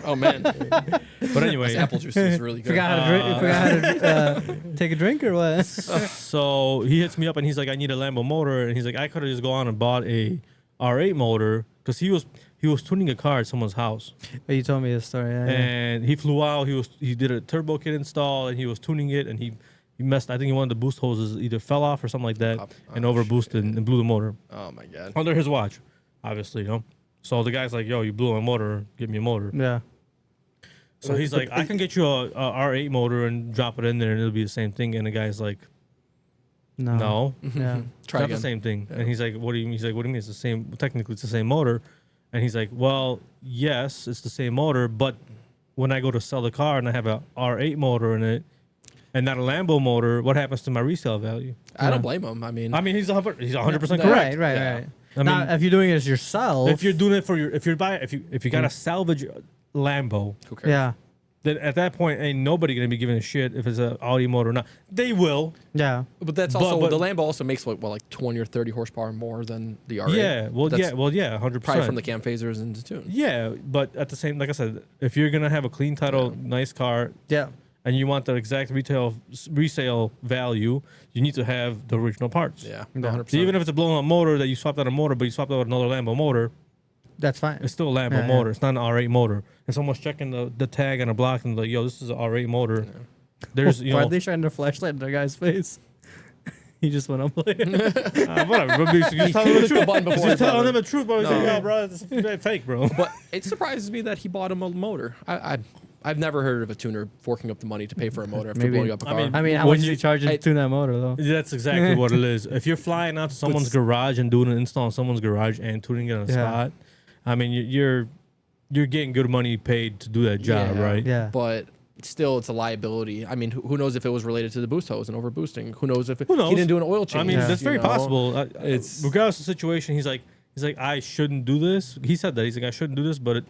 Oh man, but anyway. this apple juice is really good. Forgot how to drink. Forgot how to take a drink or what? So he hits me up and he's like, I need a Lambo motor, and he's like, I could have just gone and bought a R8 motor because he was tuning a car at someone's house, You told me this story. Yeah, and he flew out. He did a turbo kit install and he was tuning it, and he messed. I think one of the boost hoses either fell off or something like that, and overboosted and blew the motor Oh my god. under his watch, obviously, you know. So the guy's like, yo, you blew my motor, give me a motor. yeah. So he's like, I can get you a R8 motor and drop it in there and it'll be the same thing. And the guy's like, no. Yeah. It's Try not again. the same thing. And he's like, what do you mean? He's like, what do you mean it's the same? Technically, it's the same motor. And he's like, well, yes, it's the same motor, but when I go to sell the car and I have a R8 motor in it and not a Lambo motor, what happens to my resale value? I don't blame him. I mean, He's 100% correct. Right. Yeah. Right. I Now, mean, if you're doing it as yourself, if you're doing it for if you got a salvage Lambo, who cares? yeah, then at that point ain't nobody gonna be giving a shit if it's an Audi motor or not. They will. yeah, But that's But- also but- the Lambo also makes like 20 or 30 horsepower more than the R8. Yeah. Well, That's 100%. Probably from the cam phasers and the tune. Yeah, but at the same, like I said, if you're gonna have a clean title, nice car, yeah. and you want the exact resale value, you need to have the original parts. Yeah, Yeah. 100%. So even if it's a blown up motor that you swapped out a motor, but you swapped out another Lambo motor, That's fine. it's still a Lambo Yeah, motor. It's not an R8 motor. And someone's checking the tag on the block and like, yo, this is an R8 motor. There's Why are know they shining a flashlight in the guy's face? He just went up like, whatever. But just telling them the truth. button before Just it's telling on. them the truth, bro. He's No. like, yo, bro, it's fake, bro. But it surprises me that he bought him a motor. I've never heard of a tuner forking up the money to pay for a motor after Maybe. blowing up a I car. mean, I mean, how When much you- is he charging I- to tune that motor though? That's exactly what it is. If you're flying out to someone's garage and doing an install in someone's garage and tuning it on the Yeah. spot, I mean, you're getting good money paid to do that job, Yeah. right? Yeah. But still, it's a liability. I mean, who knows if it was related to the boost hose and overboosting? Who knows if Who knows? he didn't do an oil change? I mean, Yeah. that's you very know? possible. It's- Regardless of the situation, he's like, I shouldn't do this. He said that. He's like, I shouldn't do this, but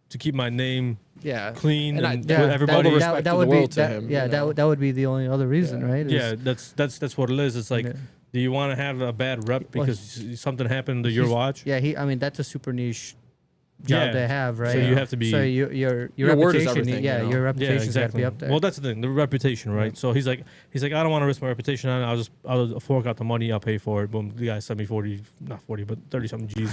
to keep my name Yeah, clean And I- and yeah, with that- everybody. that- respect to would the be world to that, him, yeah, you know? that would be the only other reason, Yeah. right? Yeah, that's what it is. It's like, Yeah. do you want to have a bad rep Well, because something happened to your He's- watch? Yeah, I mean, that's a super niche job Yeah. to have, right? So you have to be. So your Your word is reputation, everything, yeah, you know? your Yeah, reputation's got to exactly. be up there. Well, that's the thing, the reputation, right? So he's like, I don't want to risk my reputation on it. I'll fork out the money. I'll pay for it. Boom. The guy sent me 40, but 30 something G's,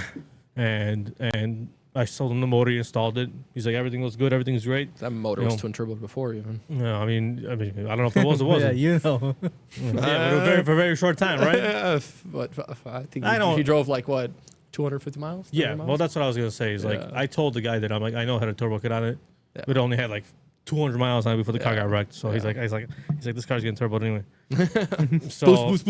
and I sold him the motor. He installed it. He's like, everything looks good. Everything's great. that motor You was know. twin turbo before even. No, I mean, I don't know if it was. It yeah, wasn't. you know. Yeah, but it was for a very short time, right? But I think I don't- he drove like what 250 miles. 300 Yeah. miles? Well, that's what I was gonna say. Is like, Yeah. I told the guy that I'm like, I know it had a turbo kit on it. Yeah. It only had like 200 miles on it before the car Yeah. got wrecked. So he's Yeah. like, this car's getting turboed anyway. So boost.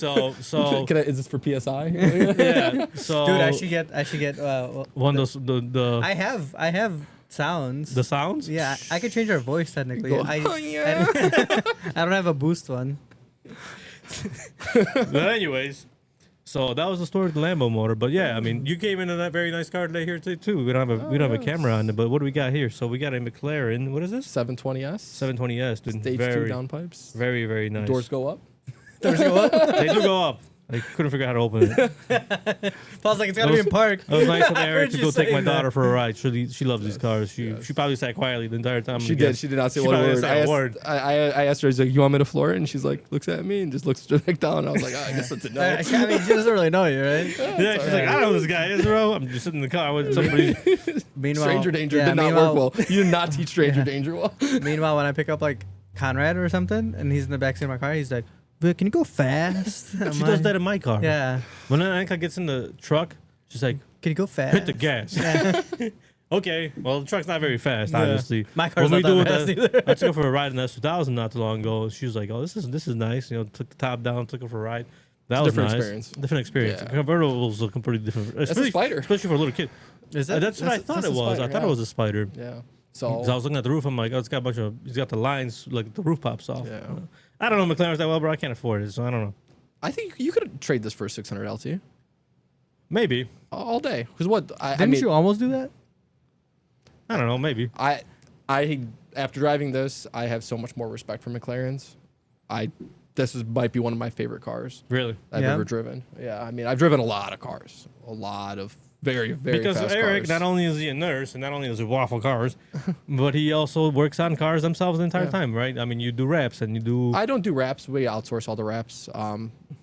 so Is this for PSI? yeah. So Dude, I should get. one of those the I have sounds. the sounds. Yeah, I could change our voice technically. Go, I, "Oh, yeah." I don't have a boost one. But anyways, so that was the story of the Lambo motor. But yeah, I mean, you came into that very nice car today here too. We don't have a camera on it, but what do we got here? So we got a McLaren. What is this? 720S. 720S. Dude. Stage 2 Very, downpipes. very, very nice. Doors go up. Doors go up. They do go up. I couldn't figure out how to open it. Paul's like, it's gotta be in park. It was nice of I Eric heard to you go take my saying that. daughter for a ride. She loves these cars. She yes. probably sat quietly the entire time. She did. She did not say She one probably word. didn't I say a asked, word. I asked her, I was like, you want me to floor it? And she's like, looks at me and just looks straight down. I was like, I guess that's a no. I mean, she doesn't really know you, right? Yeah, she's like, I don't know who this guy is, bro. I'm just sitting in the car with somebody. Meanwhile, Stranger danger yeah, did not meanwhile- work well. You did not teach stranger Yeah. danger well. Meanwhile, when I pick up like Conrad or something, and he's in the backseat of my car, he's like, "But can you go fast?" I'm She does like, that in my car. Yeah. When Anka gets in the truck, she's like, Can you go fast? hit the gas. Yeah. Okay. Well, the truck's not very fast, Yeah. obviously. My car's When not we that do fast it, either. I took her for a ride in the S2000 not too long ago. She was like, "Oh, this is nice." You know, took the top down, took her for a ride. That was different nice. experience. Different experience. Yeah. Convertibles looking pretty different, That's a especially, spider. especially for a little kid. Is That's what I thought that's it a was. I spider, thought it yeah. was a spider. Yeah. 'Cause I was looking at the roof. I'm like, oh, it's got a bunch of. He's got the lines like the roof pops off. Yeah. I don't know McLaren's that well, bro. I can't afford it, so I don't know. I think you could trade this for a 600 LT Maybe. all day. Because what? I Didn't mean, you almost do that? I don't know. Maybe. I after driving this, I have so much more respect for McLarens. I might be one of my favorite cars Really? I've Yeah. ever driven. Yeah, I mean, I've driven a lot of cars, a lot of very, very Because fast Eric, cars. not only is he a nurse and not only does he waffle cars, but he also works on cars themselves the entire Yeah. time, right? I mean, you do wraps and you do. I don't do wraps. We outsource all the wraps.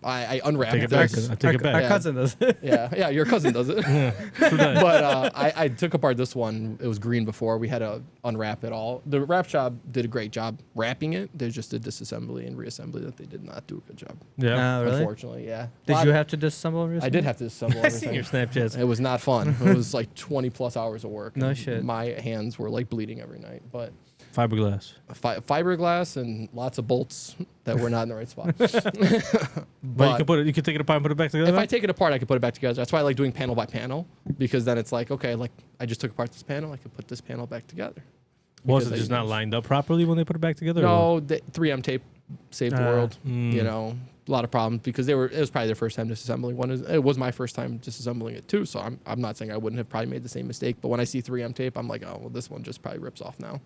I unwrap Take it back. this. I take it back. Our Yeah. cousin does it. Yeah, your cousin does it. So that- But I took apart this one. It was green before. We had to unwrap it all. The wrap shop did a great job wrapping it. They just did disassembly and reassembly that they did not do a good job. yeah. Really? Unfortunately, yeah. Did you have to disassemble? I did have to assemble I seen everything. your Snapchats. It was not fun. It was like 20 plus hours of work. No and shit. My hands were like bleeding every night. But Fiberglass. fiberglass and lots of bolts that were not in the right spot. But you could put it. You could take it apart and put it back together. If I take it apart, I can put it back together. That's why I like doing panel by panel, because then it's like, okay, like I just took apart this panel, I could put this panel back together. Was Because it I just not use- lined up properly when they put it back together? or- No, the 3M tape saved the world. Mm. You know, a lot of problems because it was probably their first time disassembling one. It was my first time disassembling it too, so I'm not saying I wouldn't have probably made the same mistake. But when I see 3M tape, I'm like, oh well, this one just probably rips off now.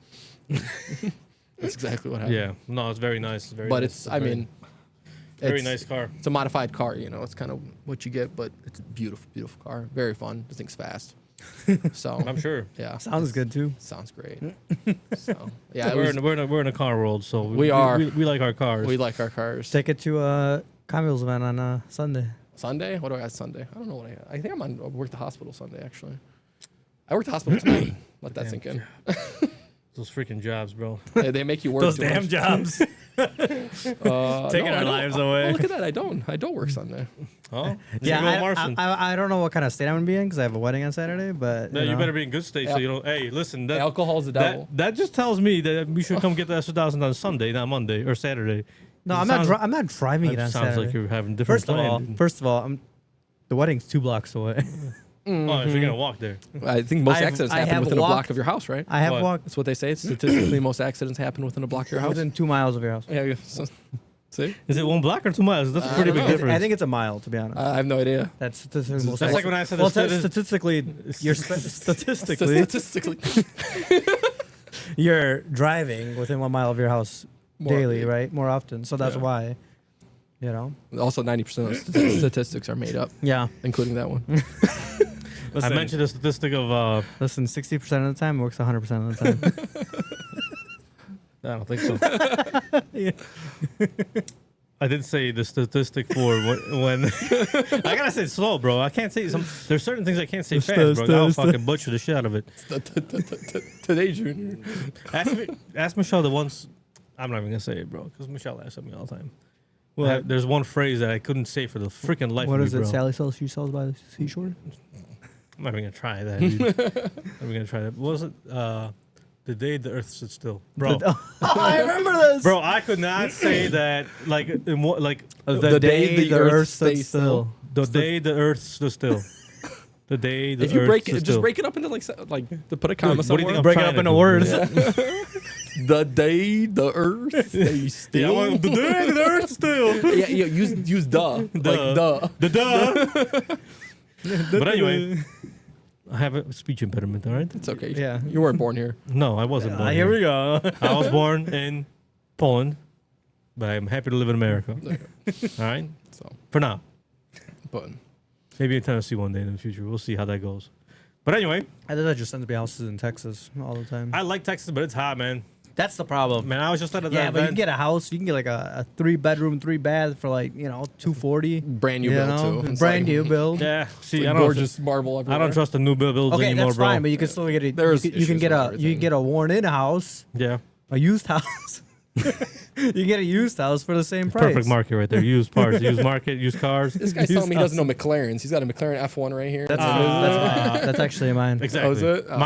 That's exactly what happened. Yeah. No, it's very nice. It's very But nice. it's, I mean, very it's- nice car. It's a modified car, you know. It's kind of what you get, but it's a beautiful, beautiful car. Very fun. The thing's fast. So I'm sure. yeah, Sounds good too. Sounds great. So yeah, We're in a car world, so We are. We like our cars. we like our cars. Take it to Camille's event on Sunday. Sunday? What do I got Sunday? I don't know what I got. I think I work the hospital Sunday actually. I work the hospital tonight. Let that Damn. sink in. Those freaking jobs, bro. They make you work. Those too damn much. jobs. Taking Taking our lives away. Oh, look at that! I don't work Sunday. Oh, Yeah, yeah. Marson. I don't know what kind of state I'm gonna be in because I have a wedding on Saturday. But No, you you know. better be in good state so you don't. Hey, listen, that Alcohol's the devil. that just tells me that we should come get the extra $1,000 on Sunday, not Monday or Saturday. No, It I'm not. sounds- I'm not driving it That on sounds Saturday. like you're having different plans. First of all, the wedding's 2 blocks away. Oh, so you're gonna walk there. I think most I have- accidents I happen have within a block walked- of your house, right? I have What? walked That's what they say. Statistically, most accidents happen within a block of your house. within 2 miles of your house. Yeah. So, see, Is it 1 block or 2 miles? That's a I pretty don't big know. difference. I think it's a mile, to be honest. I have no idea. That's statistically most. That's like when I said well, the statistically, you're statistically Statistically, you're driving within 1 mile of your house More- daily, right? More often. So that's Yeah. why, you know. also 90% of statistics are made up, Yeah. including that one. I mentioned the statistic of. Listen, 60% of the time works 100% of the time. I don't think so. I did say the statistic for when I gotta say it slow, bro. I can't say some. There's certain things I can't say fast, bro. I'll fucking butcher the shit out of it. Today, Junior. Ask Michelle the once. I'm not even gonna say it, bro, because Michelle asks me all the time. Well, there's one phrase that I couldn't say for the freaking life What of is me, it? bro. Sally sells she sells by the seashore? I'm not even gonna try that. Dude. I'm gonna try that. What was it? The day the earth stood still, bro. I remember this. Bro, I could not say that like in what like The day the earth stood stays still. the day the earth stood still. The day the If you earth break stood it, still. just break it up into like to put a comma Dude, what do you somewhere. think I'm Break it trying up to into do? words. The day the earth stays Yeah, still. well, the day the earth still. Yeah, use duh. Like duh. The duh. But anyway, I have a speech impediment, all right? It's okay. Yeah. You weren't born here. No, I wasn't born Here we go. I was born in Poland, but I'm happy to live in America. All right? So, For now. but Maybe in Tennessee one day in the future. We'll see how that goes. But anyway, I think that just tends to be houses in Texas all the time. I like Texas, but it's hot, man. That's the problem. Man, I was just at that Yeah, but you event. can get a house. You can get like a 3-bedroom, 3-bath for like $240. brand new You build know? too. It's Brand like- new build. Yeah, see, like I don't gorgeous marble everywhere. I don't trust the new builds Okay, anymore, that's bro. fine, but you can still get a. There's you can issues get with a. You everything. can get a worn-in house, Yeah, a used house. You can get a used house for the same price. perfect market right there. Used parts, used market, used cars. This guy's telling me he doesn't know McLarens. He's got a McLaren F1 right here. That's actually mine. Exactly. Oh, is it? Oh.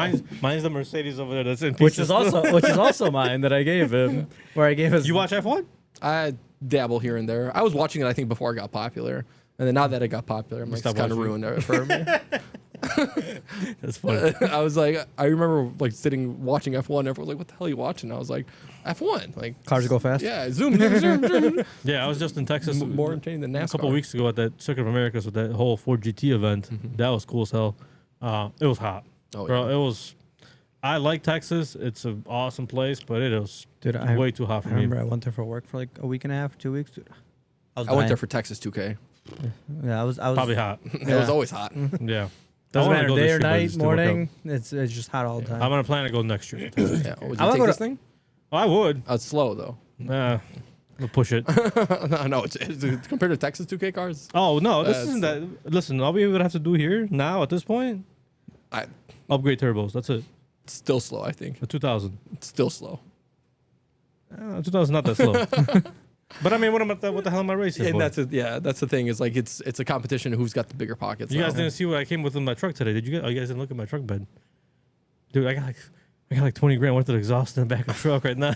Mine's the Mercedes over there. That's in Which pieces. is also mine that I gave him. Where I gave his. You watch F1? I dabble here and there. I was watching it, I think, before it got popular. And then now that it got popular, I'm like, it's Stop kind of watching. ruined it for me. That's funny. I was like, I remember like sitting watching F1. Everyone was like, what the hell are you watching? I was like, F1. Like, Cars go fast. yeah, zoom, zoom, zoom. Yeah, I was just in Texas More entertaining than NASCAR. a couple of weeks ago at that Circuit of Americas with that whole Ford GT event. That was cool as hell. It was hot, Oh, bro. yeah. It was. I like Texas. It's an awesome place, but it is Dude, I way too hot for me. remember I went there for work for like a week and a half, 2 weeks. Dude, I went there for Texas 2K. Yeah, I was Probably hot. It was always hot. Yeah. Doesn't I wanna matter go day this or year, but it night, just didn't work out. morning. It's just hot all the time. I'm gonna plan to go next year. Yeah. Would I you wanna take go this to- thing? I would. It's slow though. We'll push it. no, it's compared to Texas 2K cars. Oh no, this That's- isn't that. Listen, all we would have to do here now at this point, I upgrade turbos. That's it. still slow. I think A 2000. it's still slow. 2000 not that slow. But I mean, what the hell am I racing And for? that's the thing is like it's a competition of who's got the bigger pockets. You guys now. didn't see what I came with in my truck today, did you guys? Oh, you guys didn't look at my truck bed, dude. I got like 20 grand worth of exhaust in the back of the truck right now.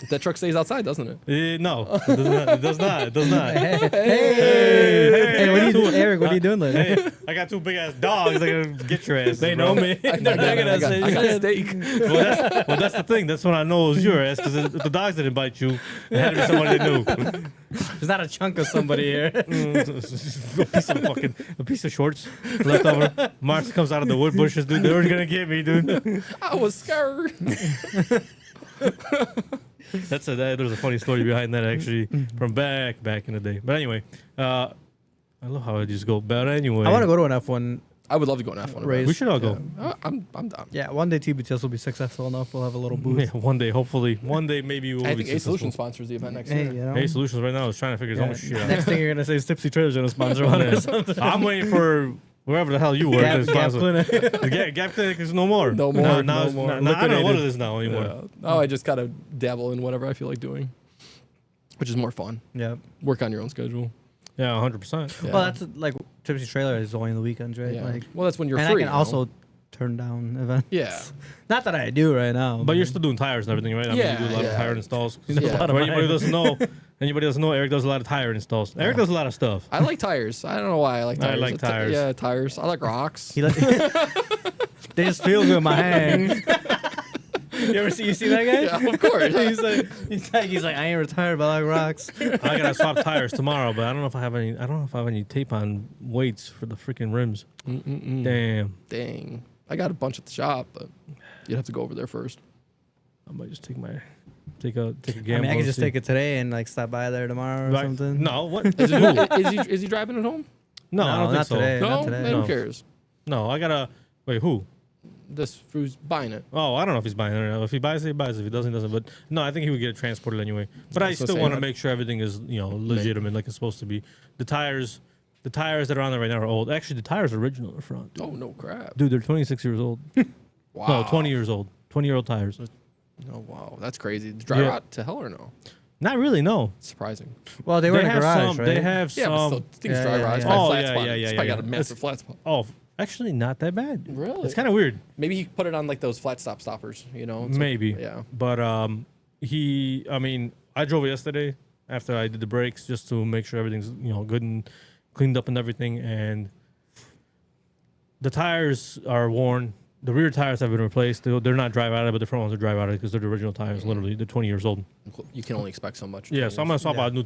That truck stays outside, doesn't it? No, it does not. It does not. Hey, what are you doing, Eric? What are you doing later? Hey, I got two big ass dogs. They're gonna get your ass. They know me. I They're not gonna say got shit. steak. Well, that's the thing. That's when I know it was your ass. Because if the dogs didn't bite you, it had to be somebody they knew. There's not a chunk of somebody here. A piece of shorts left over. Mars comes out of the wood bushes, dude. They were gonna get me, dude. I was scared. There's a funny story behind that actually from back in the day. But anyway, I love how I just go. But anyway, I want to go to an F1 I would love to go on F1. race. We should all go. I'm down. Yeah, one day TBTS will be successful enough. We'll have a little booth. Yeah, one day, hopefully, one day maybe we'll I be think A successful. Solution sponsors the event next Hey, year. you know. Hey, Solutions right now is trying to figure his Yeah, own shit out. next thing you're gonna say is Tipsy Trailers gonna sponsor one or something. I'm waiting for wherever the hell you work. Gap, to Gap sponsor. Clinic. Gap Clinic is no more. No more, Now, no it's- more. now I don't know what Liquidated. it is now anymore. Yeah. Oh, I just gotta dabble in whatever I feel like doing, which is more fun. Yeah. Work on your own schedule. Yeah, 100%. Yeah. Well, that's like Tipsy Trailer is only on the weekends, right? Yeah. Like, Well, that's when you're and free. I can you know? also turn down events. Yeah. Not that I do right now. But you're still doing tires and everything, right? I mean, Yeah, you do a lot of yeah. tire installs. He does Yeah. a lot of For anybody mine. who doesn't know, Eric does a lot of tire installs. Eric does a lot of stuff. I like tires. I don't know why I like I tires. like tires. Yeah, tires. I like rocks. He like, they just feel good in my hand. You see that guy? Yeah, of course. he's like, I ain't retired, but I like rocks. I gotta swap tires tomorrow, but I don't know if I have any tape on weights for the freaking rims. Damn. Dang. I got a bunch at the shop, but you'd have to go over there first. I might just take a gamble. I mean, I could and just see. take it today and like stop by there tomorrow or Right. something. No, what? Is he driving at home? No, I don't think not so. today. No, Not today. then No. who cares? No, I gotta wait. Who? This who's buying it. Oh, I don't know if he's buying it. If he buys it, he buys it. If he doesn't, he doesn't. But no, I think he would get it transported anyway. But I That's what still I'm want to saying. make sure everything is legitimate, like it's supposed to be. The tires that are on there right now are old. Actually, the tires are original in the front. Oh no crap! Dude, they're 26 years old. Wow. No, 20 years old. 20-year-old tires. Oh wow, that's crazy. Drive Yeah. out to hell or no? Not really. No. Surprising. Well, they were in a have garage, some. right? They have Yeah, but some. still, things yeah, dry yeah, rot. It's yeah. probably Oh, flat yeah, spot. yeah, It's yeah, probably yeah. got a massive flat spot. Oh, actually, not that bad. Really? It's kind of weird. Maybe he put it on like those flat stop stoppers. You know? It's like- Maybe. yeah. But I drove it yesterday after I did the brakes just to make sure everything's good and cleaned up and everything. And the tires are worn. The rear tires have been replaced. They're not drive out, but the front ones are drive out because they're the original tires. Literally, they're 20 years old. You can only expect so much. Yeah, so I'm gonna swap Yeah. out new.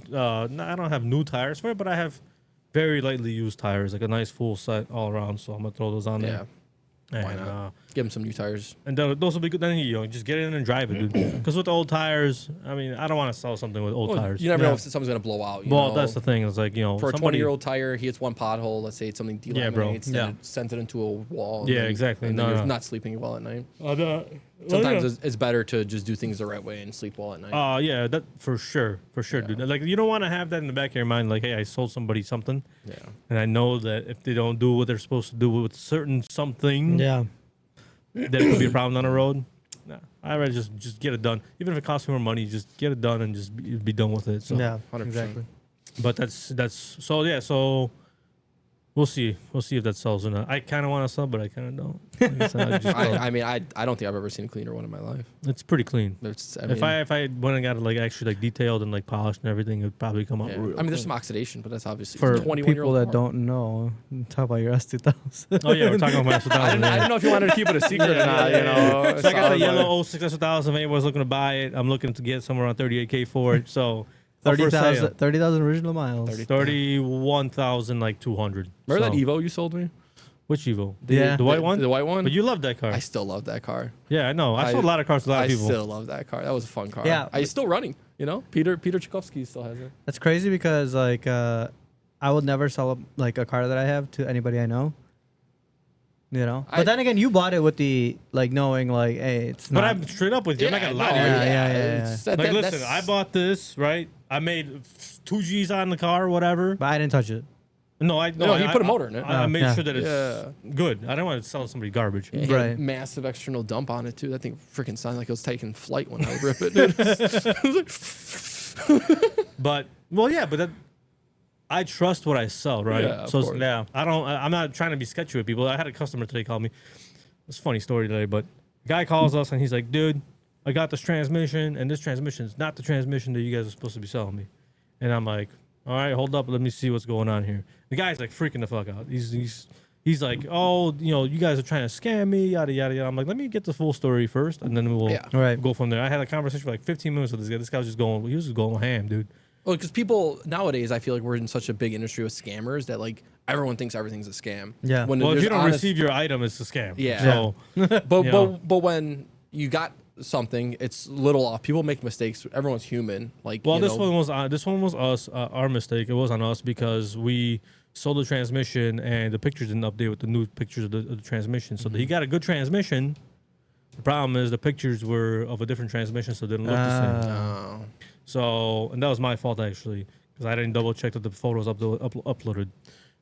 I don't have new tires for it, but I have very lightly used tires, like a nice full set all around. So I'm gonna throw those on Yeah. there. Why And, not? Give him some new tires. and those will be good. Then just get in and drive it, dude. Because with the old tires, I mean, I don't want to sell something with old Well, tires. you never Yeah. know if something's gonna blow out. You Well, know? that's the thing. It's like For a somebody. 20-year-old tire, he hits one pothole. Let's say it's something delaminates, Yeah, bro. then Yeah. it sends it into a wall. and Yeah, then- exactly. And then No, you're no. not sleeping well at night. Well, Sometimes yeah. it's better to just do things the right way and sleep well at night. Yeah, that for sure, Yeah. dude. Like you don't want to have that in the back of your mind. Like, hey, I sold somebody something, Yeah. and I know that if they don't do what they're supposed to do with certain something, Yeah. that could be a problem on the road. Nah, I'd rather just get it done. Even if it costs me more money, just get it done and just be done with it. So, Yeah. 100%. Exactly. but that's so yeah. So we'll see if that sells or not. I kind of want to sell, but I kind of don't. Like I said, I just don't. I mean, I don't think I've ever seen a cleaner one in my life. It's pretty clean. It's, If I went and got it like actually like detailed and like polished and everything, it'd probably come out. yeah. Real I mean, there's clean. some oxidation, but that's obviously For it's a 21-year-old people that car. don't know, talk about your S2000. Oh yeah, we're talking about I didn't know if you wanted to keep it a secret or not. You know, So I got the yellow 06 S1000. If anyone's looking to buy it, I'm looking to get somewhere around 38K for it. So 30,000 original miles. 30. 31,000 like 200. Remember So, that Evo you sold me? Which Evo? Yeah. The white one? The white one? But you love that car. I still love that car. Yeah, I know. I sold a lot of cars to a lot of people. I still love that car. That was a fun car. Yeah. It's still running, you know? Peter Tchaikovsky still has it. That's crazy because like I would never sell like a car that I have to anybody I know. You know, but then again, you bought it with the like knowing like, hey, it's not. But I'm straight up with you. I'm not gonna lie to you. Yeah. Like, listen, I bought this, right? I made 2 G's on the car or whatever. But I didn't touch it. No, he put a motor in it. I made Yeah. sure that it's good. I don't want to sell somebody garbage. It had a Right. massive external dump on it too. That thing freaking sounded like it was taking flight when I would rip it. Dude. But that I trust what I sell, right? Yeah, of so course. yeah, I'm not trying to be sketchy with people. I had a customer today call me. It's a funny story today, but the guy calls us and he's like, dude, I got this transmission, and this transmission is not the transmission that you guys are supposed to be selling me. And I'm like, all right, hold up, let me see what's going on here. The guy's like freaking the fuck out. He's like, oh, you know, you guys are trying to scam me, yada yada yada. I'm like, let me get the full story first, and then we'll go from there. I had a conversation for like 15 minutes with this guy. This guy was just going ham, dude. Well, because people nowadays, I feel like we're in such a big industry with scammers that like everyone thinks everything's a scam. Yeah. When Well, if there's you don't honest- receive your item, it's a scam. Yeah. So, but you know. but when you got something, it's little off. People make mistakes. Everyone's human. Like, well, you this know, one was us, our mistake. It was on us because we sold the transmission and the pictures didn't update with the new pictures of the transmission. So he got a good transmission. The problem is the pictures were of a different transmission, so it didn't look the same. Oh. So, and that was my fault actually, because I didn't double check that the photos uploaded.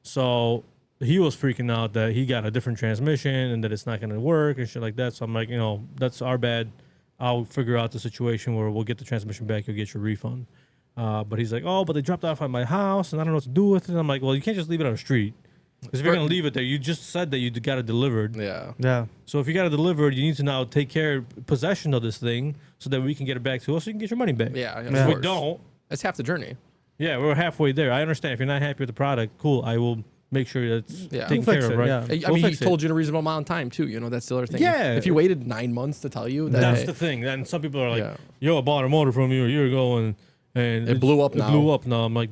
So he was freaking out that he got a different transmission and that it's not going to work and shit like that. So I'm like, you know, that's our bad. I'll figure out the situation where we'll get the transmission back. You'll get your refund. But he's like, oh, but they dropped it off at my house and I don't know what to do with it. And I'm like, well, you can't just leave it on the street. Because if you're going to leave it there, you just said that you got it delivered. Yeah. Yeah. So if you got it delivered, you need to now take possession of this thing so that we can get it back to us so you can get your money back. Yeah. If we don't, That's half the journey. yeah, we're halfway there. I understand. If you're not happy with the product, cool. I will make sure that's taken We'll fix care of, it, right? yeah. I mean, he told you in a reasonable amount of time too. You know, that's the other thing. Yeah. If you waited 9 months to tell you, That's the thing. Then some people are like, Yeah. yo, I bought a motor from you a year ago and It blew up now. It blew up now. I'm like,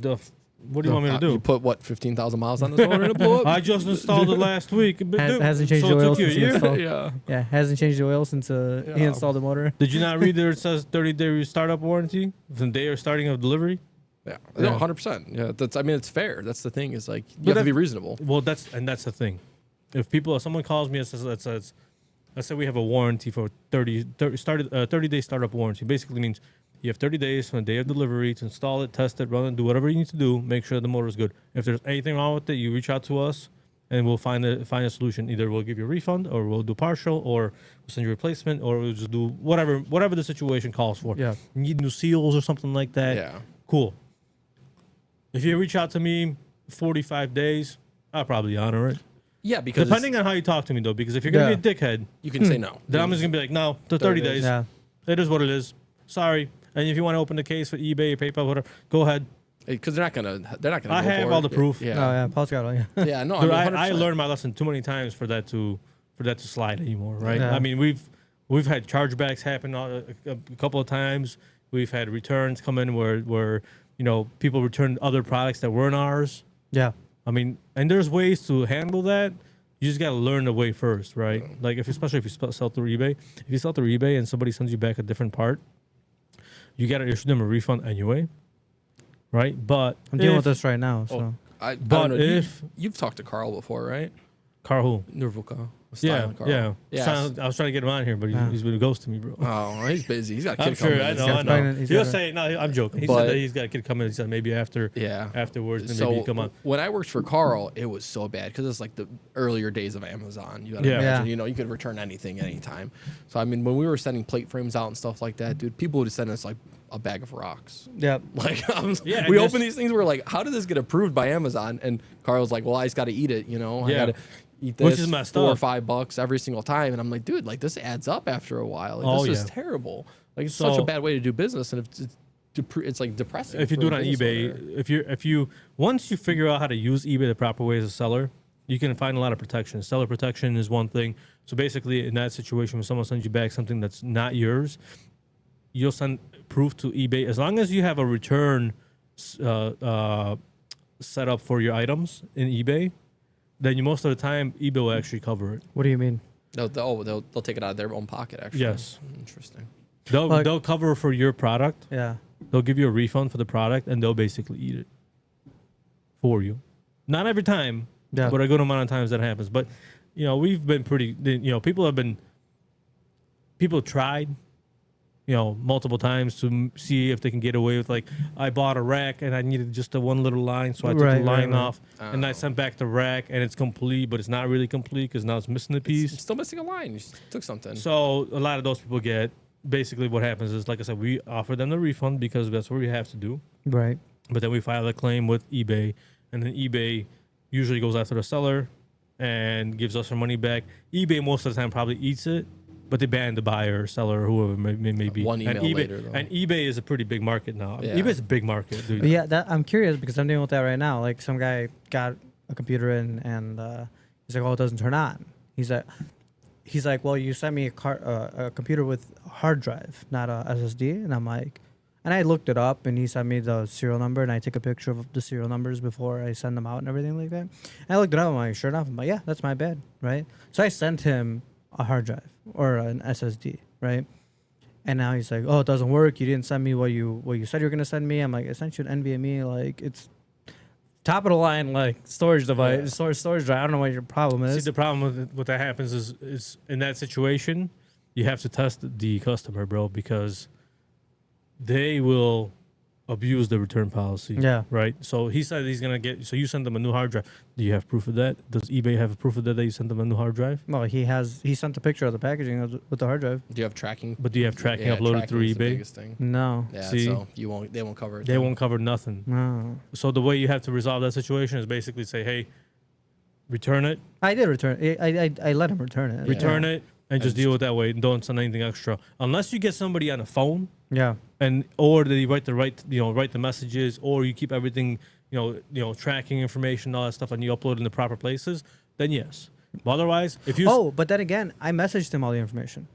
what do you want me to do? You put what 15,000 miles on this motor and it blew up. I just installed it last week. But dude, Hasn't changed so the it oil took you a since he year? installed. Yeah. Yeah, hasn't changed the oil since he Yeah. installed the motor. Did you not read there it says 30-day startup warranty from the day of starting of delivery? Yeah. Yeah. No, 100%. Yeah. I mean, it's fair. That's the thing is like, you But have to be reasonable. Well, that's the thing. If someone calls me and says, let's say we have a warranty for 30-day startup warranty. Basically means you have 30 days from the day of delivery to install it, test it, run it, do whatever you need to do. Make sure the motor is good. If there's anything wrong with it, you reach out to us, and we'll find a solution. Either we'll give you a refund, or we'll do partial, or we'll send you a replacement, or we'll just do whatever the situation calls for. Yeah. You need new seals or something like that. Yeah. Cool. If you reach out to me 45 days, I'll probably honor it. Yeah. Because Depending on how you talk to me, though, because if you're going to be a dickhead, you can say no. then I'm just going to be like, no, the 30 days. Yeah. It is what it is. Sorry. And if you want to open the case for eBay, PayPal, whatever, go ahead. Because they're not gonna. I go have for all it. the proof. Oh Yeah. yeah, Paul's got one. Yeah. Yeah. No. Dude, I, mean, I 100%. learned my lesson too many times for that to slide anymore, right? Yeah. I mean, we've had chargebacks happen a couple of times. We've had returns come in where people returned other products that weren't ours. Yeah. I mean, and there's ways to handle that. You just gotta learn the way first, right? Like especially if you sell through eBay. If you sell through eBay and somebody sends you back a different part, you gotta issue them a refund anyway, right? But I'm dealing with this right now. So I But don't know. if- you've talked to Carl before, right? Carl who? Nurvuka. Yeah, Carl. yeah. Yes. I was trying to get him on here, but Yeah. he's been ghosting me, bro. Oh, he's busy. He's got a kid I'm sure. coming. I He's know. got- I know. pregnant, he's He'll got a- say no. I'm joking. He But- said that he's got a kid coming. He said maybe Yeah. afterwards, then So maybe he come on. when I worked for Carl, it was so bad because it's like the earlier days of Amazon. You gotta Yeah. imagine, Yeah. you could return anything anytime. So I mean, when we were sending plate frames out and stuff like that, dude, people would send us like a bag of rocks. yeah. Like Yeah, we and open these things, we're like, how did this get approved by Amazon? And Carl's like, well, I just got to eat it. I Yeah. got to eat this Which is messed $4 or up. $5 every single time. And I'm like, dude, like this adds up after a while. Like, Oh, this is yeah. terrible. Like it's such a So- bad way to do business, and it's like depressing. If you for do it a on business owner. eBay, if you once you figure out how to use eBay the proper way as a seller, you can find a lot of protection. Seller protection is one thing. So basically, in that situation, when someone sends you back something that's not yours, you'll send proof to eBay as long as you have a return set up for your items in eBay. then most of the time eBay will actually cover it. What do you mean? They'll take it out of their own pocket. Actually, Yes. Interesting. They'll cover for your product. Yeah. They'll give you a refund for the product, and they'll basically eat it for you. Not every time, Yeah. but a good amount of times that happens. But we've been pretty. People tried, multiple times to see if they can get away with, like, I bought a rack and I needed just a one little line, so I took the line off and I sent back the rack and it's complete, but it's not really complete because now it's missing a piece. It's still missing a line. You took something. So a lot of those people get. Basically, what happens is, like I said, we offer them the refund because that's what we have to do. Right. But then we file a claim with eBay, and then eBay usually goes after the seller and gives us our money back. eBay most of the time probably eats it, but they ban the buyer or seller or whoever may be. One email and eBay, later, though. And eBay is a pretty big market now. Yeah. eBay's a big market, dude. But yeah, I'm curious because I'm dealing with that right now. Like, some guy got a computer in, and he's like, "Oh, it doesn't turn on." He's like, "Well, you sent me a computer with a hard drive, not a SSD." And I'm like, and I looked it up, and he sent me the serial number, and I take a picture of the serial numbers before I send them out and everything like that. And I looked it up, I'm like, sure enough, I'm like, yeah, that's my bad, right? So I sent him a hard drive or an SSD, right? And now he's like, "Oh, it doesn't work. You didn't send me what you said you were gonna send me." I'm like, "I sent you an NVMe. Like, it's top of the line, like, storage device, storage drive. I don't know what your problem is." See, the problem with what that happens is in that situation, you have to test the customer, bro, because they will abuse the return policy. Yeah. Right. So he said he's gonna get. So you send them a new hard drive. Do you have proof of that? Does eBay have proof of that you sent them a new hard drive? Well, he sent a picture of the packaging with the hard drive. Do you have tracking? But do you have tracking uploaded tracking through is the eBay? biggest thing. No. Yeah, See? so they won't cover it. They then. won't cover nothing. No. So the way you have to resolve that situation is basically say, hey, return it, I did return. I let him return it. return it, and just just- deal with that way. Don't send anything extra unless you get somebody on the phone. Yeah. Or they write the messages, or you keep everything, tracking information, all that stuff, and you upload in the proper places. Then yes. But otherwise, if you But then again, I messaged him all the information.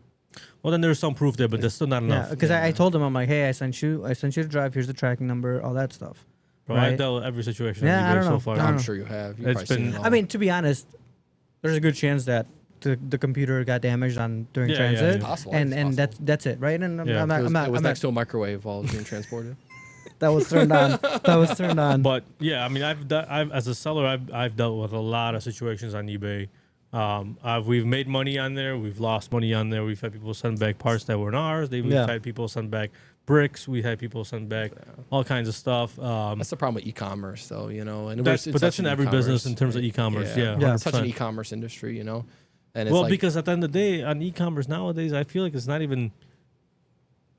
well, then there's some proof there, but that's still not Yeah, enough. because I told him, I'm like, "Hey, I sent you the drive. Here's the tracking number, all that stuff." Bro, right? I've dealt with every situation Yeah, on I eBay don't so know. far. I don't I'm know. sure you have. You've It's probably seen been- it all. I mean, to be honest, there's a good chance that the computer got damaged during Yeah, transit, It's possible, and it's and possible. that's it, right? And Yeah. I'm not, it was, I'm not, it was I'm next not, to a microwave while it was being transported. that was turned on. That was turned on. But yeah, I mean, I've as a seller, I've dealt with a lot of situations on eBay. We've made money on there. We've lost money on there. We've had people send back parts that weren't ours. We've Yeah. had people send back bricks. We had people send back all kinds of stuff. That's the problem with e-commerce, though. And That's in every business in terms of e-commerce. Yeah, Yeah. It's such an 100%. e-commerce industry, And it's Well, like, because at the end of the day, on e-commerce nowadays, I feel like it's not even.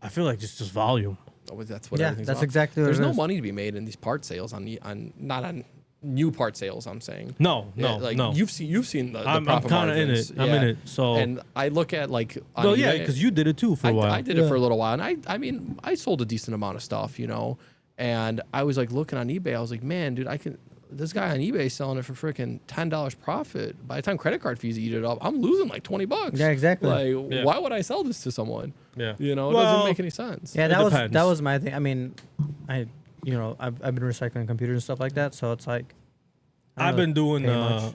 I feel like it's just volume. that's what Yeah, everything's that's about. exactly what There's it no is. money to be made in these part sales not on new part sales. I'm saying. No, Yeah, like no. you've seen the I'm profit kind of in it. margins. I'm in it. So. And I look at like on Well, yeah, eBay- because you did it too for a while. I did it for a little while, and I mean, I sold a decent amount of stuff, and I was like looking on eBay. I was like, man, dude, this guy on eBay selling it for freaking $10 profit. By the time credit card fees eat it up, I'm losing like $20. Yeah, exactly. Like, Yeah. why would I sell this to someone? Yeah. It Well, doesn't make any sense. Yeah, It that depends. was my thing. I mean, I've been recycling computers and stuff like that, so it's like I I've don't been really doing. pay much.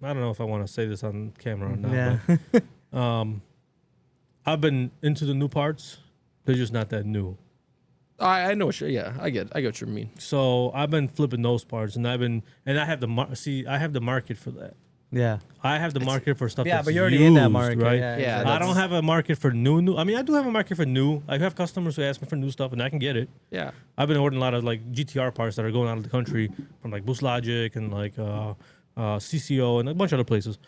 I don't know if I want to say this on camera or not. Yeah. But, I've been into the new parts. They're just not that new. I know what I get what you mean. So I've been flipping those parts, and I have I have the market for that. Yeah. I have the market for stuff. Yeah, that's but you're already in that used, market, right? yeah, Yeah, exactly. I don't have a market for new. I mean, I do have a market for new. I have customers who ask me for new stuff, and I can get it. Yeah. I've been ordering a lot of like GTR parts that are going out of the country from like Boost Logic and like CCO and a bunch of other places.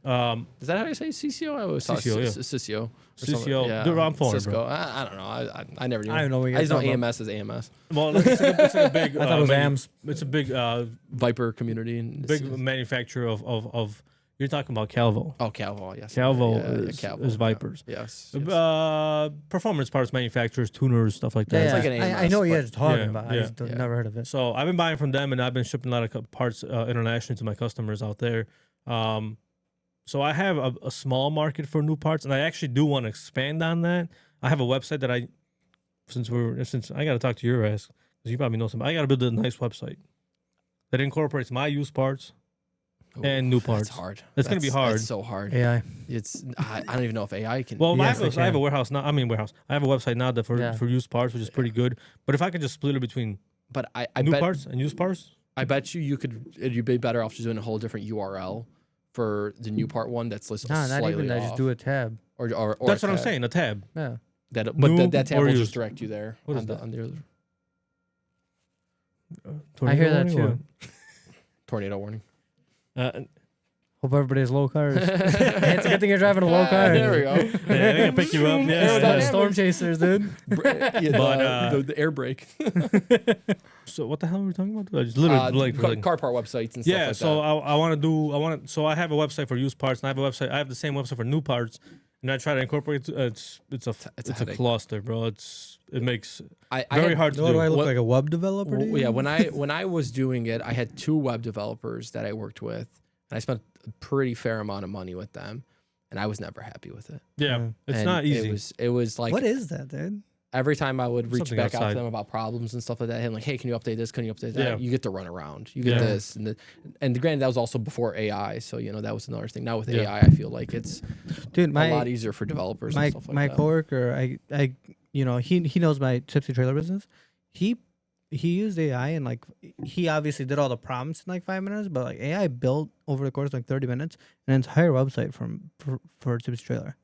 Is that how you say CCO? I always thought CCO, yeah. CCO. or CCO. something. Yeah. They're around phone, Cisco. bro. I don't know. I never knew. I don't know what you're I just know talking about. AMS is AMS. Well, like, it's like a big. I thought it was AMS. It's a big, Viper community. And big manufacturer of. You're talking about Calvo. Oh, Calvo, yes. Calvo Yeah, is, Calvo, is Vipers. Yeah. Yes. Performance parts manufacturers, tuners, stuff like that. Yeah, It's like an I know what you're AMS, talking yeah, about. I yeah, just yeah. never heard of it. So I've been buying from them, and I've been shipping a lot of parts internationally to my customers out there. So I have a small market for new parts, and I actually do want to expand on that. I have a website that since I got to talk to your ass, because you probably know somebody. I got to build a nice website that incorporates my used parts, and new parts. That's hard. It's gonna be hard. It's so hard. AI. I don't even know if AI can. Well, Yes, I have they a warehouse now. I mean, warehouse. I have a website now that for used parts, which is pretty good. But if I could just split it between but I new bet parts and used parts, I bet you'd be better off just doing a whole different URL for the new part one that's listed No, slightly not even that. Just off. do a tab. Or that's a what I'm tab. saying. A tab. Yeah. But New that tab or will used? just direct you there. What on is the, that? on the I hear that Tornado warning too. tornado warning. or- Hope everybody has low cars. It's a good thing you're driving a low car. There we go. yeah, they can pick you up. Yeah. Aerodynamics. Storm chasers, dude. The air brake. So what the hell were we talking about? I just literally blanked for a second. car part websites and stuff Yeah, like so that. so I have a website for used parts, and I have the same website for new parts, and I try to incorporate. It's a headache. cluster, bro. It makes I very had- hard to What do I do. look What- like, a web developer? to you? Yeah, when I was doing it, I had 2 web developers that I worked with, and I spent a pretty fair amount of money with them, and I was never happy with it. Yeah, it's And not easy. It was like What is that, dude? every time I would reach Something back out outside. to them about problems and stuff like that, and like, hey, can you update this? Can you update that? Yeah. You get to run around. You get Yeah. this, and granted, that was also before AI, so that was another thing. Now with Yeah. AI, I feel like it's Dude, a lot easier for developers and stuff like my that. coworker, he knows my tipsy trailer business. He used AI and like he obviously did all the prompts in like 5 minutes, but like AI built over the course of like 30 minutes an entire website for tipsy trailer.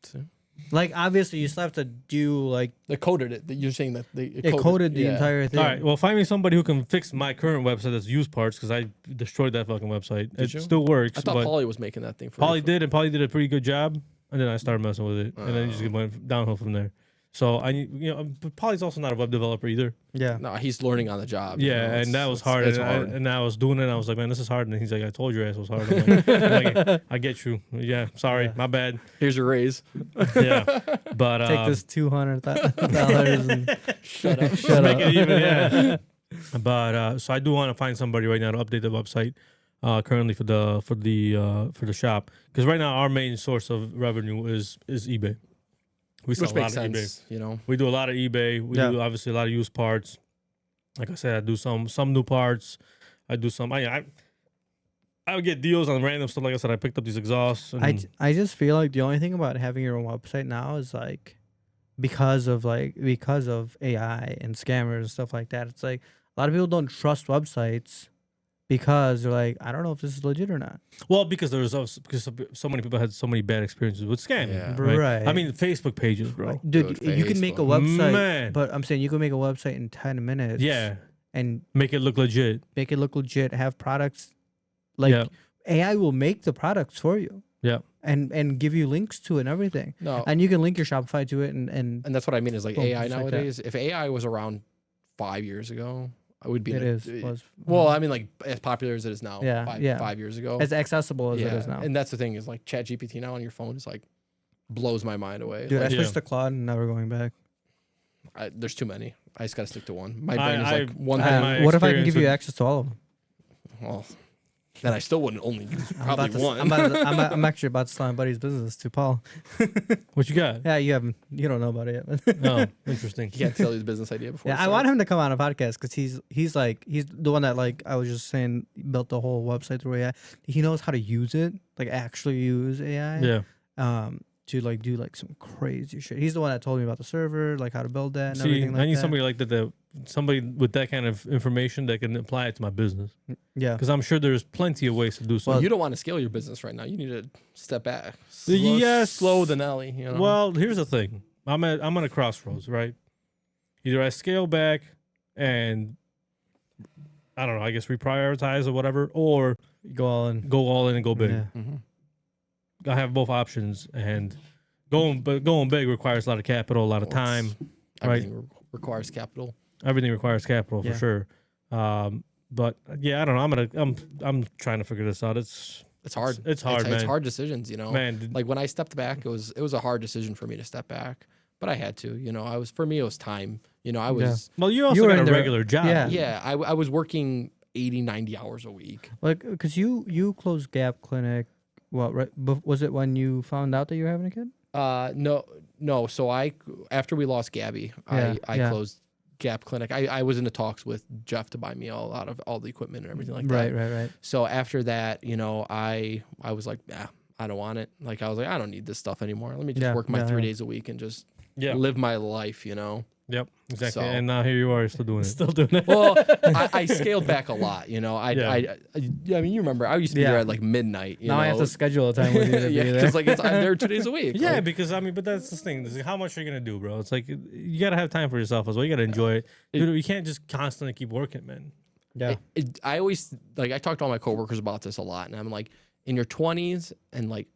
So, Like obviously you still have to do like they coded it. You're saying that it coded the yeah. entire thing. All right, well, find me somebody who can fix my current website that's used parts because I destroyed that fucking website. Did It you? still works, I thought but Paulie was making that thing for Paulie you. did, and Paulie did a pretty good job, and then I started messing with it, and then it just Oh. went downhill from there. So but Paulie's also not a web developer either. Yeah. No, he's learning on the job. Yeah, and that was hard. It's and, hard. and I was doing it, and I was like, man, this is hard. And he's like, I told your ass it was hard. I'm like, I get you. Yeah, sorry, Yeah. my bad. Here's your raise. Yeah, but Take this $200 and Shut up. shut make up. it even. Yeah, but so I do want to find somebody right now to update the website. Currently for the shop, because right now our main source of revenue is eBay. We sell Which a makes lot of eBay. sense, We do a lot of eBay. We Yeah. do obviously a lot of used parts. Like I said, I do some new parts. I do some. I would get deals on random stuff. Like I said, I picked up these exhausts. And I just feel like the only thing about having your own website now is like because of AI and scammers and stuff like that. It's like a lot of people don't trust websites because they're like, I don't know if this is legit or not. well, because because so many people had so many bad experiences with scamming. Yeah. Right? I Right. mean, Facebook pages, bro. Dude, Dude, you can make a Facebook. website, Man. but I'm saying you can make a website in 10 minutes. Yeah, And make it look legit. make it look legit, have products like Yeah. AI will make the products for you. Yeah. And give you links to it and everything. No, And you can link your Shopify to it and and that's what I mean is like Boom, AI just like that. nowadays. If AI was around 5 years ago, I would be. it in a- is was Well, I mean, like as popular as it is now. Yeah, yeah. 5 years ago. as accessible as it is now. And that's the thing is like ChatGPT now on your phone is like blows my mind away. Dude, I Like, Yeah. switched to Claude and never going back. there's too many. I just gotta stick to one. My I- brain is like I- one I- thing. my What if I can experience give you with- access to all of them? Well, then I still wouldn't only use I'm probably about to, one. I'm actually about to start my buddy's business to Paul. What you got? Yeah, you don't know about it yet. Oh, interesting. You can't tell his business idea before. Yeah, I want him to come on a podcast because he's the one that like I was just saying built the whole website through AI. He knows how to use it, like actually use AI. Yeah. To like do like some crazy shit. He's the one that told me about the server, like how to build that and See, everything like I need that. somebody like that, somebody with that kind of information that can apply it to my business. Yeah. Because I'm sure there's plenty of ways to do so. Well, you don't want to scale your business right now. You need to step back. Yes. Slow the Nelly. You know? Well, here's the thing. I'm at a crossroads, right? Either I scale back and I don't know, I guess reprioritize or whatever, or Go all in. go all in and go big. Yeah. Mhm. I have both options, and going big requires a lot of capital, a lot of Well, it's- time. Right. Everything requires capital. Everything requires capital for Yeah. sure. But yeah, I don't know. I'm trying to figure this out. It's hard. It's hard, It's man. hard decisions. Man, Like when I stepped back, it was a hard decision for me to step back, but I had to. For me it was time. I was well, you also were got in a the- regular job. yeah. yeah, I was working 80, 90 hours a week. Like, cause you closed Gap Clinic. What right? Was it when you found out that you were having a kid? No. So after we lost Gabby, Yeah, I yeah. closed Gap Clinic. I was in the talks with Jeff to buy me a lot of all the equipment and everything like Right, that. right. So after that, you know, I was like, yeah, I don't want it. Like I was like, I don't need this stuff anymore. Let me just work my 3 days a week and just live my life, you know. Yep, exactly. So- And now here you are, you're still doing it. Still doing it. Well, I scaled back a lot, you know. I mean, you remember I used to be there at like midnight. You Now know? I have to schedule a time with you to yeah, be there. because like I'm there 2 days a week. Yeah, like, because I mean, but that's the thing. How much are you gonna do, bro? It's like you gotta have time for yourself as well. You gotta enjoy it. Dude, you can't just constantly keep working, man. Yeah. I always like I talk to all my coworkers about this a lot, and I'm like, in your 20s and like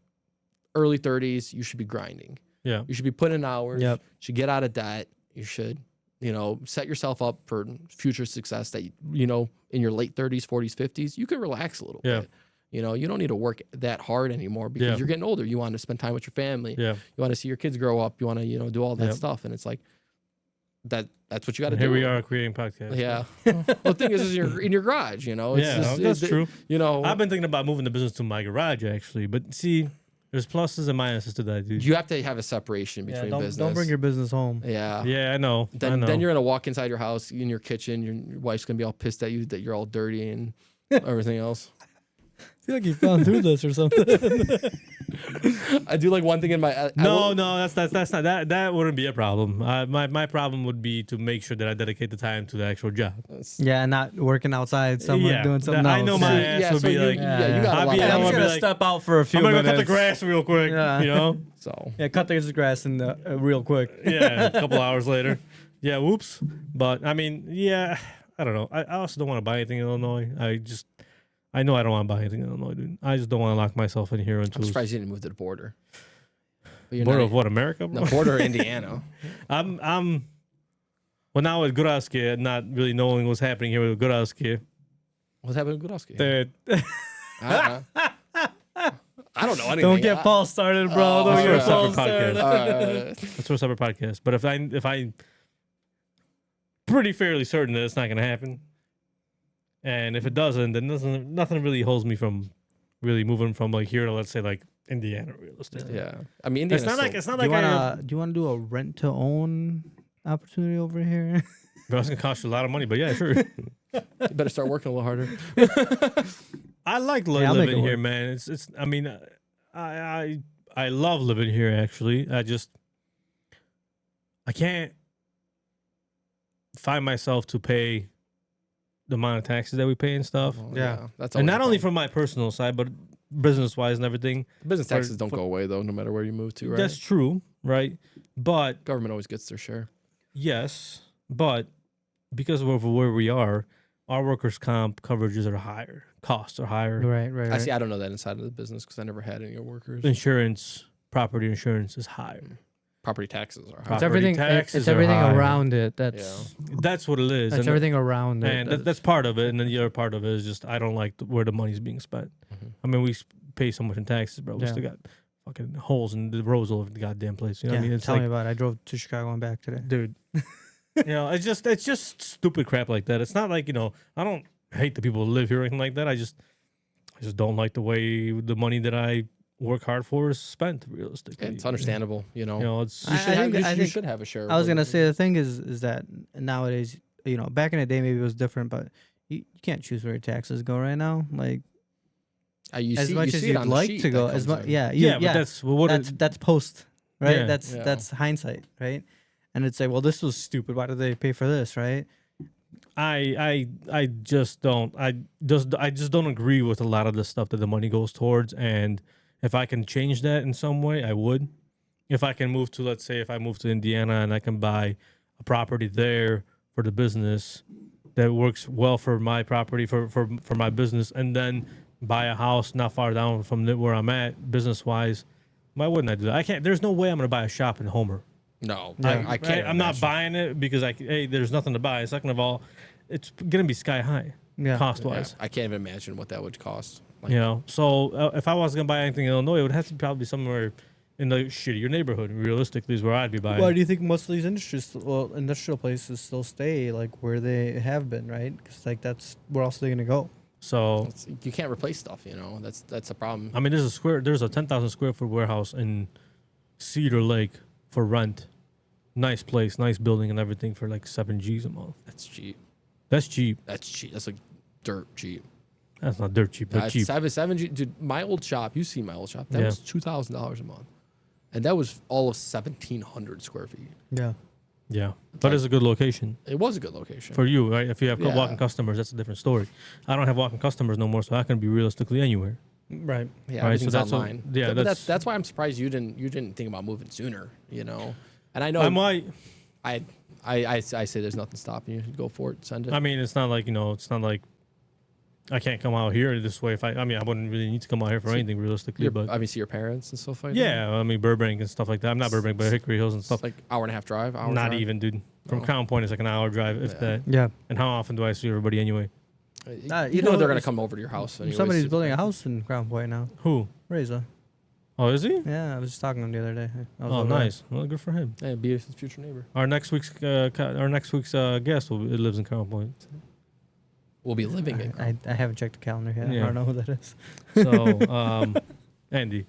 early 30s, you should be grinding. Yeah. You should be putting in hours. Yep. You should get out of debt. You should, you know, set yourself up for future success that, you know, in your late 30s, 40s, 50s, you can relax a little bit. You know, you don't need to work that hard anymore because you're getting older. You want to spend time with your family. Yeah. You want to see your kids grow up. You want to, you know, do all that stuff. And it's like, that's what you got to do. Here we are creating podcasts. Yeah. Well, the thing is you're in your garage, you know. It's Yeah, just, that's true. You know, I've been thinking about moving the business to my garage, actually. But see, there's pluses and minuses to that, dude. you have to have a separation between business. Don't bring your business home. Yeah. Yeah, I know. Then, I know. then you're gonna walk inside your house in your kitchen. Your wife's gonna be all pissed at you that you're all dirty and everything else. I feel like you've gone through this or something. I do like one thing in my. No, that's not that wouldn't be a problem. My problem would be to make sure that I dedicate the time to the actual job. Yeah, not working outside somewhere doing something else. I know my ass would be like, you got a lot. I'm I'm gonna just be gonna like, step out for a few I'm gonna minutes. go cut the grass real quick. Yeah. You know? So Yeah, cut this grass in real quick. Yeah, a couple hours later. Yeah, whoops. But I mean, yeah, I don't know. I also don't want to buy anything in Illinois. I know I don't want to buy anything in Illinois, dude. I just don't want to lock myself in here I'm until surprised you didn't move to the border. But you're border not- of what, America, bro? No, border of Indiana. I'm well now with Gurowski, not really knowing what's happening here with Gurowski. What's happening with Gudowski? Dude, I don't know anything. don't get Paul started, bro. Don't That's for a get Paul separate started. That's for a separate podcast. But if I pretty fairly certain that it's not gonna happen. And if it doesn't, then nothing really holds me from really moving from like here to, let's say, like Indiana realistically. Yeah, I mean, Indiana's It's not Do like you want to do a rent to own opportunity over here? Bro, it's gonna cost you a lot of money, but yeah, sure. You better start working a little harder. I like Yeah, I'll make living it here, work. man. It's. I mean, I love living here. Actually, I can't find myself to pay the amount of taxes that we pay and stuff. Well, Yeah. that's And always not a only problem. from my personal side, but business wise and everything. Business taxes don't for- go away though, no matter where you move to, right? That's true, right? But Government always gets their share. yes, but because of where we are, our workers' comp coverages are higher, costs are higher. Right. I see. I don't know that inside of the business because I never had any workers. Insurance, property insurance is higher. Property taxes are high. It's Property everything. taxes It's are everything higher. around it. That's That's what it is. that's And- everything around it. And that's part of it. And then the other part of it is just I don't like where the money's being spent. Mhm. I mean, we pay so much in taxes, bro. We Yeah. still got fucking holes in the roads all over the goddamn place. You know what I mean? It's tell like, me about it. I drove to Chicago and back today. dude, you know, it's just stupid crap like that. It's not like, you know, I don't hate the people who live here or anything like that. I just don't like the way the money that I work hard for is spent realistically. It's understandable, you know. You know, it's I think- I you think- should have a share. of I was what gonna you- say the thing is that nowadays, you know, back in the day maybe it was different, but you can't choose where your taxes go right now. Like you as see, much you as see it you'd on the like sheet to that go, comes as much in. yeah, but that's what that's post, right? Yeah. That's hindsight, right? And it's like, well, this was stupid. Why did they pay for this, right? I just don't don't agree with a lot of the stuff that the money goes towards, and if I can change that in some way, I would. If I can move to, let's say, if I move to Indiana and I can buy a property there for the business that works well for my property for my business, and then buy a house not far down from where I'm at business wise, why wouldn't I do that? I can't. There's no way I'm gonna buy a shop in Homer. No, Yeah. I can't. I'm not imagine. buying it because there's nothing to buy. Second of all, it's gonna be sky high Yeah. cost Yeah, wise. I can't even imagine what that would cost. Like, You know, so if I was gonna buy anything in Illinois, it would have to probably be somewhere in the shittier neighborhood. Realistically, is where I'd be buying. Why do you think most of these industrial places still stay like where they have been, right? Because like that's where else are they gonna go? So you can't replace stuff. You know, that's a problem. I mean, there's a 10,000 square foot warehouse in Cedar Lake for rent nice place, nice building, and everything for like 7 G's a month. That's cheap. That's cheap. That's cheap. That's like dirt cheap. That's not dirt cheap, but cheap. Seven G. Dude, my old shop. You see my old shop? That Yeah. was $2,000 a month, and that was all of 1,700 square feet. Yeah. Yeah, but it's a good location It was a good location. for you, right? If you have Yeah. walking customers, that's a different story. I don't have walking customers no more, so I can be realistically anywhere. Right. Yeah, Right, so everything's that's what- online. yeah, But that's- that's why I'm surprised you didn't think about moving sooner. You know, and I know I might. I say there's nothing stopping you. Go for it. Send it. I mean, it's not like it's not like I can't come out here this way. I wouldn't really need to come out here for anything realistically. But see your parents and stuff like that. yeah, I mean Burbank and stuff like that. I'm not Burbank, but Hickory Hills and It's stuff. like hour and a half drive. Hour Not drive. even, dude. From Oh. Crown Point, it's like an hour drive, if Yeah. that. Yeah. And how often do I see everybody anyway? You know they're gonna come over to your house. Anyways. Somebody's building a house in Crown Point now. Who? Reza. Oh, is he? Yeah, I was just talking to him the other day. I was Oh, over there. nice. Well, good for him. Yeah, be his future neighbor. Our next week's guest lives in Crown Point. We'll be living in. I haven't checked the calendar yet. Yeah. I don't know who that is. So, Andy.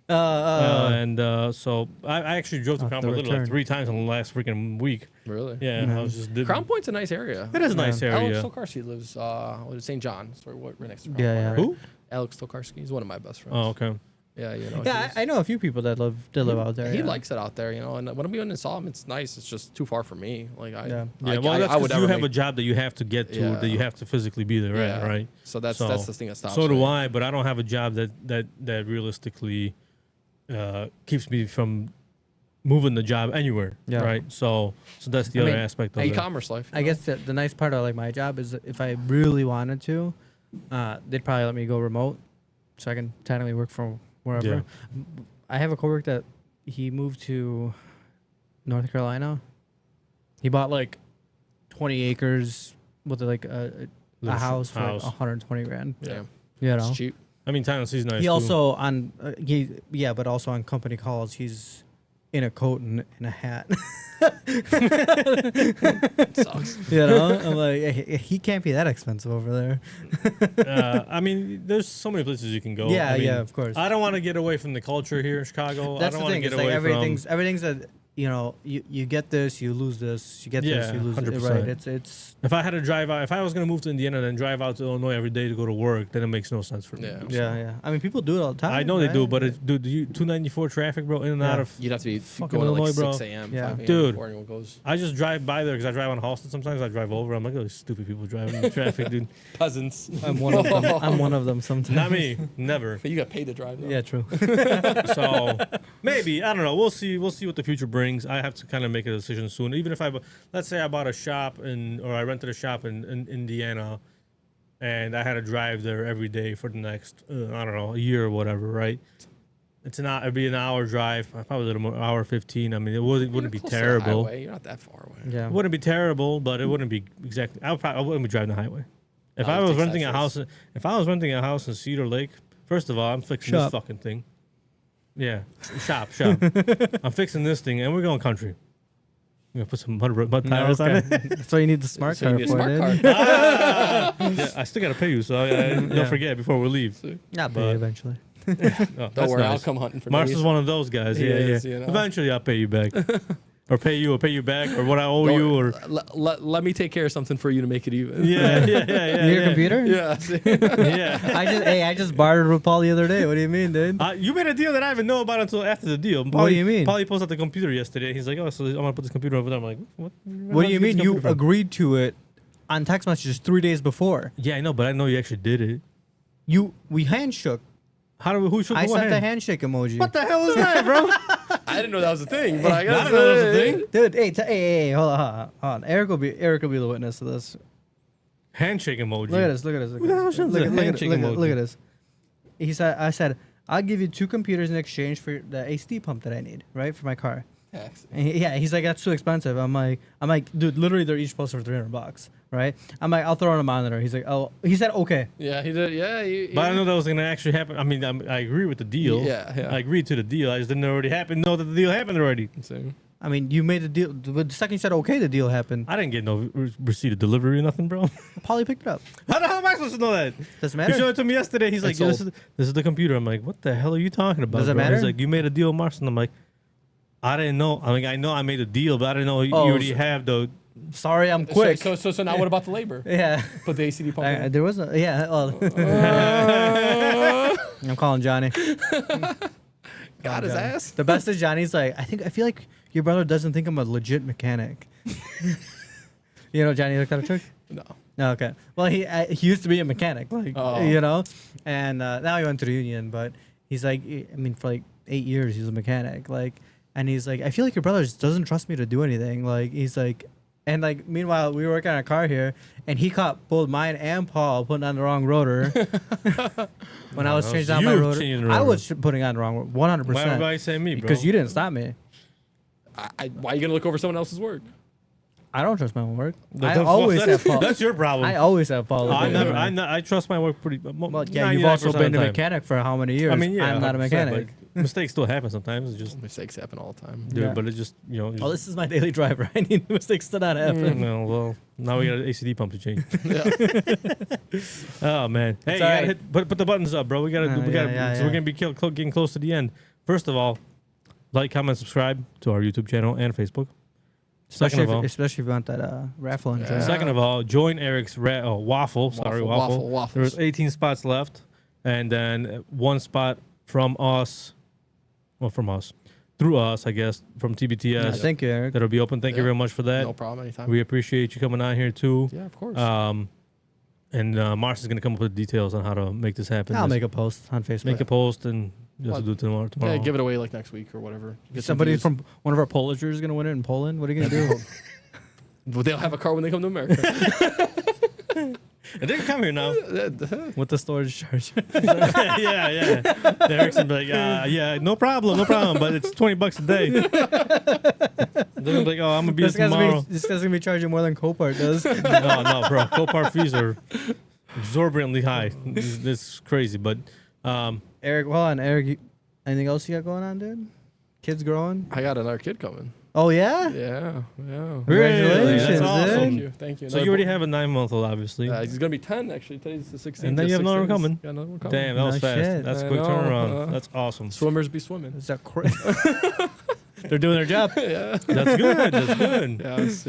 So I actually drove to Crown the Point literally like return. 3 times in the last freaking week. Really? Yeah, Mhm. I was just Crown Point's a nice area. It is a nice Yeah. Alex area. Tokarski lives St. John. Sorry, right next to Crown Yeah, Point, yeah. right? Who? Alex Tokarski. He's one of my best friends. Oh, okay. Yeah, you know. Yeah, I know a few people that live out there. He yeah. likes it out there, you know. And when we went and saw him, it's nice. It's just too far for me. Like Yeah. Yeah, I, well, I, that's I would because you never have a make, job that you have to get to, Yeah. that you have to physically be there, Yeah. right? So that's So- the thing that stops. So do me. I, but I don't have a job that realistically keeps me from moving the job anywhere, Yeah. right? So that's the I other mean, aspect of it. E-commerce life. I guess the nice part of like my job is that if I really wanted to, they'd probably let me go remote, so I can technically work from wherever. Yeah. I have a coworker that he moved to North Carolina. He bought like 20 acres with like a Little house for like house. 120 grand. Yeah. You It's know. cheap. I mean, Tennessee's nice. He too. also on but also on company calls he's in a coat and a hat. It sucks. You know, I'm like he can't be that expensive over there. I mean, there's so many places you can go. Yeah, I mean, yeah, of course. I don't want to get away from the culture here in Chicago. That's I don't the want to thing. get It's like away everything's that you get this, you lose this, you get this, Yeah, you lose it. 100%. Right? It's If I had to drive out, if I was going to move to Indiana and then drive out to Illinois every day to go to work, then it makes no sense for me. Yeah. yeah. I mean, people do it all the time. I know they do, right? but dude, 294 traffic, bro, in and out Yeah. of. You'd have to be Fucking going at like Illinois, bro. 6 a.m. Yeah. 5 a.m. Dude. before anyone goes. I just drive by there because I drive on Halston. Sometimes I drive over. I'm like, oh, these stupid people driving in the traffic, dude. Peasants. I'm one of them. I'm one of them sometimes. Not me, never. But you got paid to drive. Though. Yeah, true. So maybe I don't know. We'll see. We'll see what the future brings. I have to kind of make a decision soon. Even if let's say I bought a shop or I rented a shop in Indiana, and I had to drive there every day for the next I don't know, a year or whatever, right? It'd be an hour drive. I probably did an hour 15. I mean, it wouldn't be Close to the terrible. highway. You're not that far away. Yeah. It wouldn't be terrible, but it wouldn't be exactly. I wouldn't be driving the highway. If No, I it was takes renting a access. house, if I was renting a house in Cedar Lake, first of all, I'm fixing Shop. this fucking thing. Yeah, shop. I'm fixing this thing, and we're going country. I'm gonna put some mud tires on it. That's why you need the smart So you car need a for smart it. car. dude. Yeah, I still gotta pay you, so don't forget before we leave. I'll pay But- you eventually. Oh, Don't that's worry, I'll nice. come hunting for Mars these. is one of those guys. He Yeah, is, yeah. you know. Eventually, I'll pay you back, or pay you back, or what I owe you, or Let me take care of something for you to make it even. yeah. You need a computer? Yeah. Yeah. I just bartered with Paul the other day. What do you mean, dude? You made a deal that I didn't know about until after the deal. What do you mean? Paulie posted the computer yesterday. He's like, "Oh, so I'm gonna put this computer over there." I'm like, "What? What do you mean? You agreed to it on text messages 3 days before. Yeah, I know, but I know you actually did it. We handshook. Who shook I what sent the hand? handshake emoji. What the hell is that, bro? I didn't know that was a thing, but I I guess didn't know that was a thing. Dude, hey, hold on. Eric will be the witness to this. Handshake emoji. Look at this. Look at this. Who the hell shows a handshake emoji? Look at this. I said, I'll give you 2 computers in exchange for the AC pump that I need, right, for my car. And he's like, that's too expensive. I'm like, dude, literally they're each supposed for $300, right? I'm like, I'll throw in a monitor. He's like, oh, he said, okay. Yeah, he did. Yeah, But I didn't know that was gonna actually happen. I mean, I agree with the deal. Yeah. I agreed to the deal. I just didn't already happen. Know that the deal happened already. So, I mean, you made the deal. But the second you said okay, the deal happened. I didn't get no receipt of delivery or nothing, bro. Paulie picked it up. How the hell am I supposed to know that? Doesn't He matter. showed it to me yesterday. He's like, It's "Yo, this is the computer." I'm like, "What the hell are you talking about?" Does it bro? matter? He's like, "You made a deal with Marston." I'm like, I didn't know. I mean, I know I made a deal, but I didn't know you already have the. Sorry, I'm quick. So now what about the labor? Yeah. Put the ACD pump in. There was a Well, I'm calling Johnny. Got his ass. The best is Johnny's like, I feel like your brother doesn't think I'm a legit mechanic. You know Johnny that kind of trick? No. No, okay. Well, he used to be a mechanic, like Oh. you know, and now he went to the union. But he's like, I mean, for like 8 years he was a mechanic, like, and he's like, I feel like your brother just doesn't trust me to do anything. Like he's like, and like meanwhile we were working on a car here, and he caught both mine and Paul putting on the wrong rotor. When I was that changing was out my you rotor, changing the I rotor. was putting on the wrong 100%. Why everybody say me, bro? Because you didn't stop me. Why are you gonna look over someone else's work? I don't trust my own work. What I the fuck? always have Paul. That's your problem. I always have Paul. I trust my work pretty. Well, yeah, you've also been a mechanic for how many years? I mean, yeah, I'm not a 100%, mechanic. but mistakes still happen sometimes. It's just, Mistakes happen all the time. dude, Yeah. but it's just Oh, this is my daily driver. I need mistakes to not happen. no, well, now we got an ACD pump to change. Yeah. Oh man, hey, It's you gotta alright. hit, put the buttons up, bro. We gotta, Yeah, yeah, so we're yeah. gonna be getting close to the end. First of all, like, comment, subscribe to our YouTube channel and Facebook. Second of all, Especially if you want that raffle Yeah. insurance. second of all, join Eric's Waffle. Sorry, Waffle. Waffles. There's 18 spots left, and then one spot from us. Well, from us, through us, I guess, from TBTS. Yeah, thank you, Eric. That'll be open. Thank you Yeah. very much for that. No problem. Anytime. We appreciate you coming on here too. Yeah, of course. And Mars is gonna come up with details on how to make this happen. I'll Just make a post on Facebook. make a post and just What? do it tomorrow. yeah, give it away like next week or whatever. Get some Somebody views. from one of our Polishers is gonna win it in Poland. What are you gonna do? Well, they'll have a car when they come to America. And they can come here now. With the storage charge. yeah. Eric's gonna be like, yeah, no problem. But it's $20 a day. They're gonna be like, oh, I'm gonna be here tomorrow. This guy's gonna be charging more than Copart does. No, bro. Copart fees are exorbitantly high. This is crazy, but Eric, hold on, Eric. Anything else you got going on, dude? Kids growing? I got another kid coming. Oh yeah. Yeah. really, that's Congratulations, awesome. dude. Thank you. So you already have a 9-month-old, obviously. He's gonna be 10 actually. Today's the 16th. And then you have another one 16th. coming. Got another one coming. Damn, that was No fast. shit. That's a I quick know, turnaround. That's awesome. Swimmers be swimming. Is that crazy? They're doing their job. Yeah. That's good. That's good. Yes.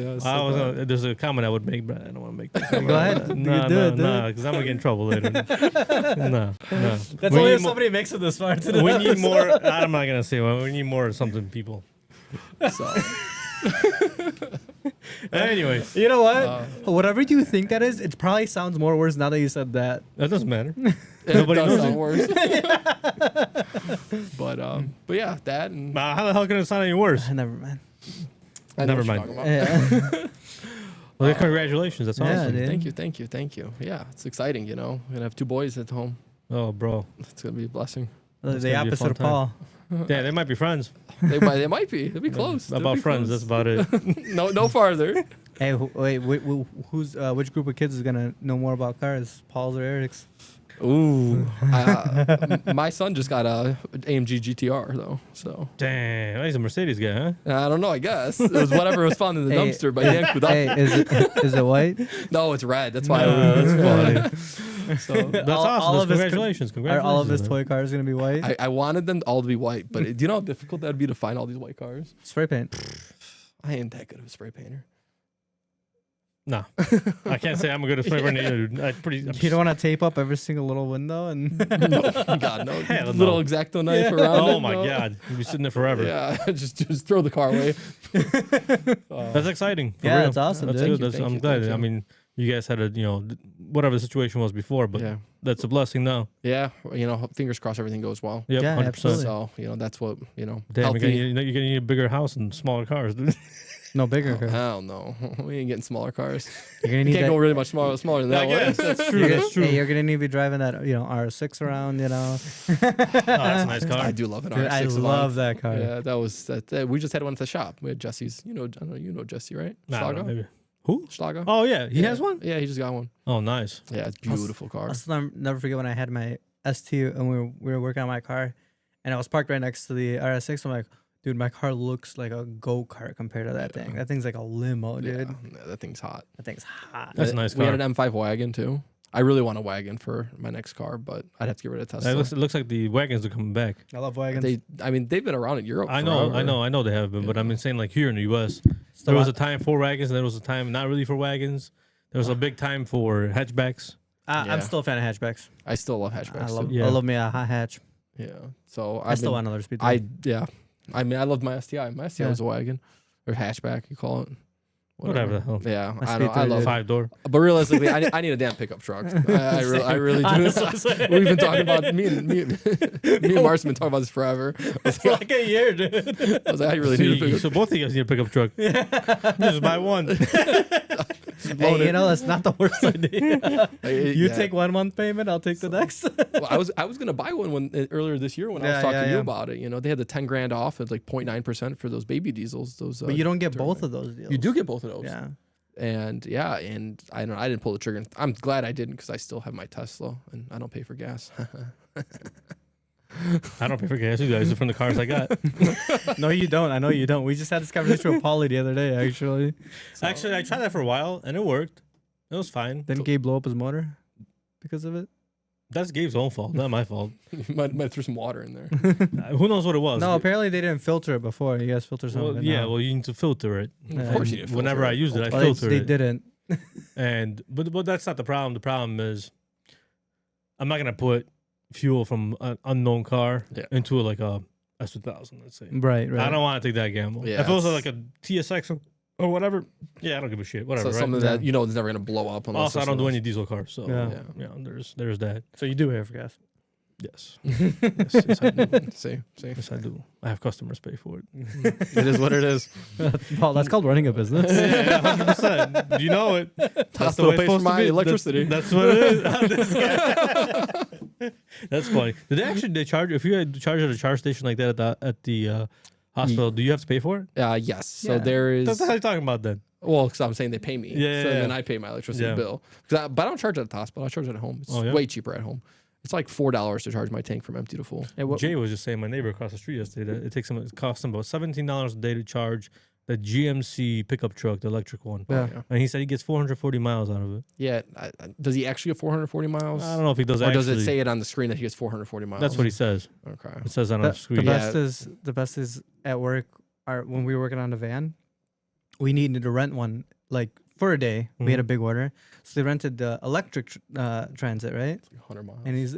There's a comment I would make, but I don't want to make that comment. Go ahead. You No, can do it, no, because I'm gonna get in trouble later. No. That's We only need if more- somebody makes it this far to the We need more. I'm not gonna say one. We need more of something, people. So, Anyways, You know what? Whatever you think that is, it probably sounds more worse now that you said that. that doesn't matter. Nobody knows sound it. worse. But yeah, that and How the hell can it sound any worse? Never mind. I know Never what you're mind. talking about. Yeah. Well, congratulations. That's Yeah, awesome. dude. Thank you. Yeah, it's exciting. You know, I'm gonna have 2 boys at home. Oh, bro. It's gonna be a blessing. The gonna be a opposite fun of Paul. Yeah, they might be friends. They might be. They'll be close. They'll About be friends. close. That's about it. No farther. Hey, who's which group of kids is gonna know more about cars? Paul's or Eric's? Ooh. My son just got a AMG GTR though, so Damn, he's a Mercedes guy, huh? I don't know. I guess it was whatever was found in the Hey, dumpster by Yank with Hey, is it white? No, it's red. That's why. That's funny. So That's All awesome. of his co- Congratulations. Are Congratulations. all of his man. toy cars gonna be white? I wanted them all to be white, but do you know how difficult that would be to find all these white cars? Spray paint. I ain't that good of a spray painter. No, I can't say I'm a good spray painter either. You don't want to tape up every single little window and No, God, no. Hell no. Little X-Acto knife around it. Oh my no. God, you'll be sitting there forever. Yeah, just throw the car away. That's exciting. For Yeah, real. that's awesome, That's dude. good. Thank I'm you, glad. thank you. I mean, you guys had a whatever the situation was before, but Yeah, that's a blessing now. yeah. You know, fingers crossed everything goes well. Yep, Yeah, 100%. absolutely. So that's what Damn, healthy. you're gonna need a bigger house and smaller cars, dude. no bigger car. Hell no, we ain't getting smaller cars. You're gonna You need can't that. go really much smaller than that. Yes, one. that's true. You're That's true. Hey, you're gonna need to be driving that R6 around. You know. Oh, that's a nice car. I do love an Dude, R6. I love that car. Yeah, that was that. We just had one at the shop. We had Jesse's. I don't know, you know Jesse, right? Nah, Schlager? maybe. Who? Schlager? Oh yeah, he Yeah. has one. Yeah, he just got one. Oh, nice. Yeah, it's a beautiful car. I'll still never forget when I had my ST and we were working on my car, and I was parked right next to the RS6. I'm like, dude, my car looks like a go-kart compared to that thing. That thing's like a limo, dude. Yeah, that thing's hot. That thing's hot. That's a nice We car. had an M5 wagon too. I really want a wagon for my next car, but I'd have to get rid of Tesla. It looks like the wagons are coming back. I love wagons. They've been around in Europe. I know forever. they have been, but I'm saying like here in the U.S., there was a time for wagons, and there was a time not really for wagons. There was a big time for hatchbacks. I'm still a fan of hatchbacks. I still love hatchbacks. I love me a hot hatch. Yeah. So I still want another speed. I love my STI. My STI was a wagon or hatchback, you call it. Whatever the hell. Yeah, My I know. I love 5-door. But realistically, I need a damn pickup truck. I really do. We've been talking about me and Mars have been talking about this forever. It's like a year, dude. I was like, I really need a pickup. So both of you guys need a pickup truck. Just buy one. Hey, that's not the worst idea. You Yeah. take 1 month payment, I'll take the next. Well, I was gonna buy one earlier this year when I was talking to you about it. You know, they had the 10 grand off at like 0.9% for those baby diesels. Those, But you don't get both of those deals. You do get both of those. Yeah. And I didn't pull the trigger. I'm glad I didn't because I still have my Tesla and I don't pay for gas. I don't pay for gas. You guys are from the cars I got. No, you don't. I know you don't. We just had this conversation with Paulie the other day, actually. Actually, I tried that for a while and it worked. It was fine. Didn't Gabe blow up his motor because of it? That's Gabe's own fault, not my fault. might throw some water in there. Who knows what it was? No, apparently they didn't filter it before. You guys filter something. Well, yeah, well, you need to filter it. Of course you need to filter Whenever it. I used it, I Well, filtered they it. didn't. But that's not the problem. The problem is I'm not gonna put fuel from an unknown car into like a S2000, let's say. Right. I don't want to take that gamble. Yeah, if it was like a TSX or whatever, I don't give a shit. Whatever. So right? something that you know is never gonna blow up. Also, I don't do any diesel cars, so Yeah. there's that. So you do pay for gas. Yes. yes, I do. See. Yes, I do. I have customers pay for it. It is what it is. Well, that's called running a business. Yeah, 100%. You know it. That's the Hospital way it's pays for supposed to my be. electricity. That's what it is. This guy. That's funny. Did they charge if you had charge at a charge station like that at the hospital? Do you have to pay for it? Yes. So Yeah. there is. That's what I'm talking about then. Well, because I'm saying they pay me. Yeah, So yeah, then yeah. I pay my electricity Yeah. bill. But I don't charge it at the hospital. I charge it at home. It's Oh, yeah? way cheaper at home. It's like $4 to charge my tank from empty to full. Hey, what- Jay was just saying, my neighbor across the street yesterday, that it costs him about $17 a day to charge the GMC pickup truck, the electric one. Yeah. And he said he gets 440 miles out of it. Yeah. Does he actually get 440 miles? I don't know if he does Or actually. does it say it on the screen that he gets 440 miles? That's what he says. Okay. It says that on the The screen. best is at work. When we were working on the van, we needed to rent one like for a day. We had a big order, so they rented the electric transit, right? It's like 100 miles. And he's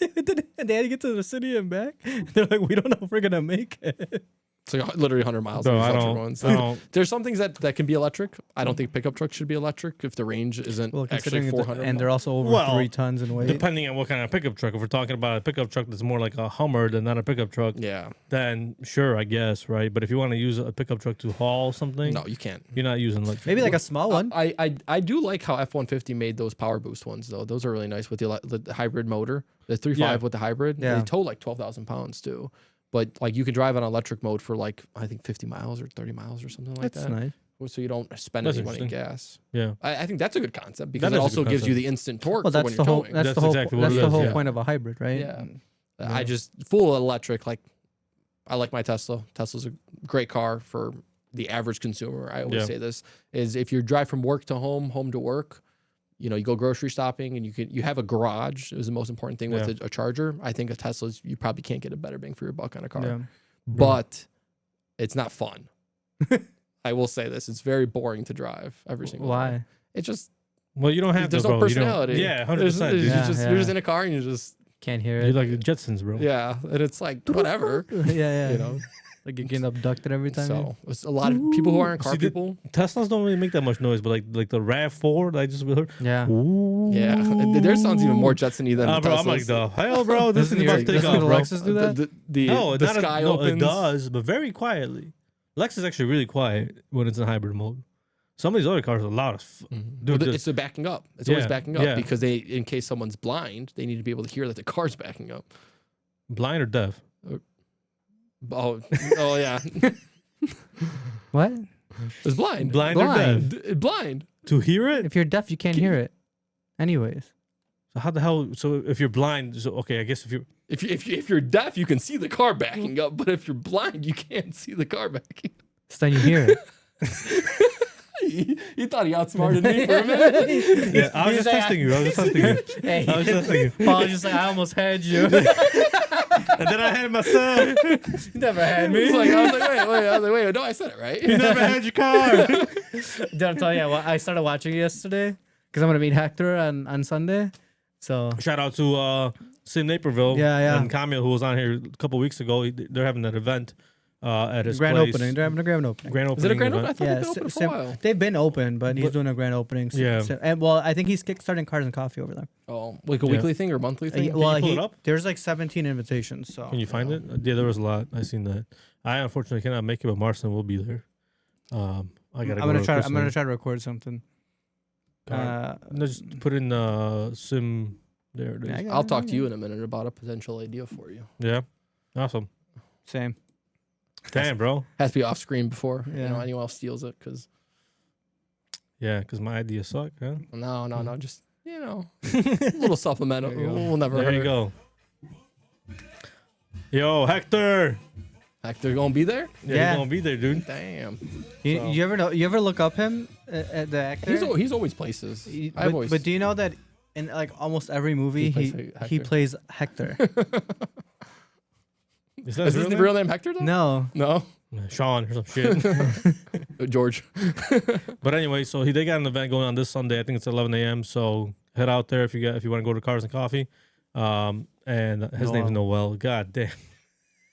and they had to get to the city and back. They're like, we don't know if we're gonna make it. It's like literally 100 miles. No, on these I electric don't. ones. I don't. There's some things that can be electric. I don't think pickup trucks should be electric if the range isn't Well, actually considering 400 and they're miles. also over Well, 3 tons in weight. Depending on what kind of pickup truck. If we're talking about a pickup truck that's more like a Hummer than not a pickup truck, Yeah. then sure, I guess, right? But if you want to use a pickup truck to haul something, No, you can't. you're not using electric. Maybe like a small one. I do like how F-150 made those power boost ones though. Those are really nice with the hybrid motor, the 3.5 Yeah. with the hybrid. Yeah. They tow like 12,000 pounds too. But like you can drive on electric mode for like I think 50 miles or 30 miles or something like That's that. nice. So you don't spend That's any money in interesting. gas. Yeah. I think that's a good concept because That it is a also good gives you concept. the instant torque Well, for when that's you're the whole. towing. That's That's the whole. exactly what That's it the is, whole yeah. point of a hybrid, right? Yeah. Yeah. I just full electric. Like I like my Tesla. Tesla's a great car for the average consumer. I always Yeah. say this is if you drive from work to home to work, you know, you go grocery shopping and you have a garage is the most important thing with a charger. I think a Tesla's you probably can't get a better bang for your buck on a car. Yeah. But it's not fun. I will say this. It's very boring to drive every single day. Why? It just Well, you don't have there's to, no bro. You don't- personality. Yeah, There's- 100%. You're just in a car and you just Can't hear You're it. like the Jetsons, bro. yeah, and it's like whatever, yeah. you know. Like you're getting abducted every time. So it's a lot of people who aren't car See, people. Teslas don't really make that much noise, but like the RAV4 that I just heard. Yeah. Ooh. Yeah, their sounds even more Jetsony than Bro, I'm like, Tesla's. the hell, bro. This is Doesn't about your- to take doesn't off, the bro. Lexus do that? No, the not sky no, opens. it does, but very quietly. Lex is actually really quiet when it's in hybrid mode. Some of these other cars are loud as Well, dude. it's the backing up. It's always Yeah, backing up yeah. because they, in case someone's blind, they need to be able to hear that the car's backing up. Blind or deaf? Oh yeah, What? it's blind. Blind or Blind. deaf? Blind. To hear it? If you're deaf, you can't hear it. Anyways. So how the hell? So if you're blind, so okay, I guess if you're If you're deaf, you can see the car backing up, but if you're blind, you can't see the car backing. So then you hear it. He thought he outsmarted me for a minute. Yeah, I was just testing you. I was just testing you. Hey, I was just testing you. Paul just like I almost had you. And then I had myself. You never had me. I was like, wait, no, I said it right. You never had your car. Did I tell you? Well, I started watching it yesterday because I'm gonna meet Hector on Sunday. So Shout out to Sim Naperville Yeah. and Camille, who was on here a couple weeks ago. They're having that event at his grand place. opening. They're having a grand opening. Grand Is it a opening grand opening? I event. thought they've been open for a while. They've been open, but he's doing a grand opening. Yeah. And well, I think he's kickstarting Cars and Coffee over there. Oh, like a weekly thing or monthly thing? Well, you pull it up? there's like 17 invitations. So Can you find it? Yeah, there was a lot. I seen that. I unfortunately cannot make it, but Marston will be there. I gotta. I'm go gonna to try. I'm Christmas. gonna try to record something. No, just put in Sim. There it is. Yeah, I got I'll it, talk I to you in a minute about a potential idea for you. Yeah. Awesome. Same. Damn, bro. Has to be off screen before Yeah. anyone else steals it. Because Yeah, because my ideas suck, huh? no, just a little supplemental. There you go. We'll never. There hurt. you go. Yo, Hector. Hector gonna be there? Yeah. He's gonna be there, dude. Damn. You ever know? You ever look up him at the actor? He's always places. But do you know that in like almost every movie He he plays plays Hector? Is that Is his his real real name Hector though? No. No. Sean or some shit. George. But anyway, so they got an event going on this Sunday. I think it's 11 a.m. So head out there if you want to go to Cars and Coffee. And his name's Noel. God damn.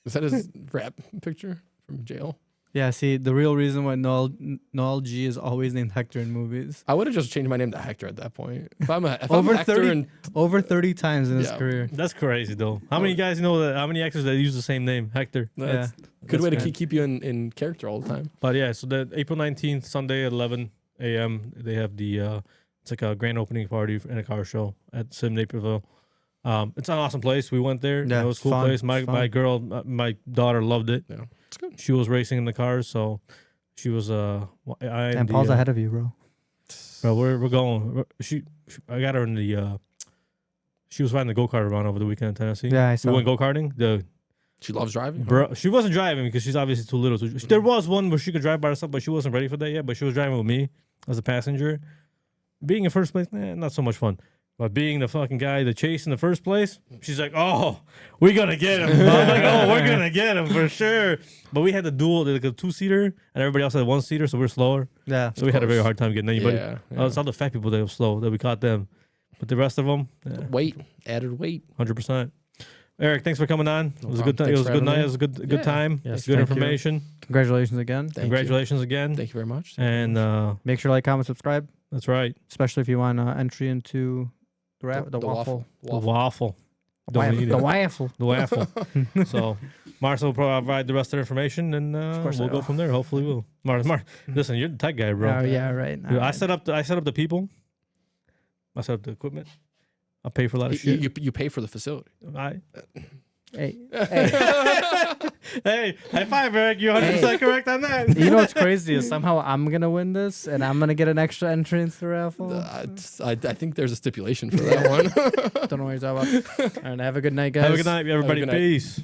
Is that his rap picture from jail? Yeah. See, the real reason why Noel G is always named Hector in movies. I would have just changed my name to Hector at that point. If I'm Over Hector 30 and Over 30 times in his Yeah. career. That's crazy though. How many guys know that? How many actors that use the same name, Hector? that's good That's way to good. keep you in character all the time. But yeah, so that April 19th, Sunday at 11 a.m. They have the it's like a grand opening party and a car show at Sim Naperville. It's an awesome place. We went there. Yeah, It was a cool fun, place. My my daughter loved it. Yeah, it's good. She was racing in the cars, so she was Damn, Paul's ahead of you, bro. Bro, we're going. I got her in the. She was riding the go-kart around over the weekend in Tennessee. Yeah, I We saw. went go-karting. She loves driving. Bro, she wasn't driving because she's obviously too little. There was one where she could drive by herself, but she wasn't ready for that yet. But she was driving with me as a passenger. Being in first place, not so much fun. But being the fucking guy that chased in the first place, she's like, "Oh, we're gonna get him." I'm like, "Oh, we're gonna get him for sure." But we had the dual, like a 2-seater, and everybody else had 1-seater, so we're slower. Yeah. So we had a very hard time getting anybody. Yeah. It's all the fat people that were slow that we caught them, but the rest of them, Added weight. 100%. Eric, thanks for coming on. It was a problem. good time. It Thanks was a for good having night. me. It was a good Yeah. time. Yes, It's good thank you. information. Congratulations again. Thank Congratulations again. You. Thank you very much. And Make sure to like, comment, subscribe, that's right. especially if you want entry into the waffle. The waffle. Don't need The it. waffle. The waffle. So, Marcel will provide the rest of the information, and course I we'll go will. from there. Hopefully, we'll. Listen, you're the tech guy, bro. Oh yeah, right. Dude, I set up the people. I set up the equipment. I pay for a lot of shit. You pay for the facility. Hey, Hey, high five, Eric. You're 100% correct on that. you know what's crazy is somehow I'm gonna win this, and I'm gonna get an extra entry into the raffle. I think there's a stipulation for that one. Don't know what you're talking about. All right, have a good night, guys. Have a good night, everybody. good night. Peace.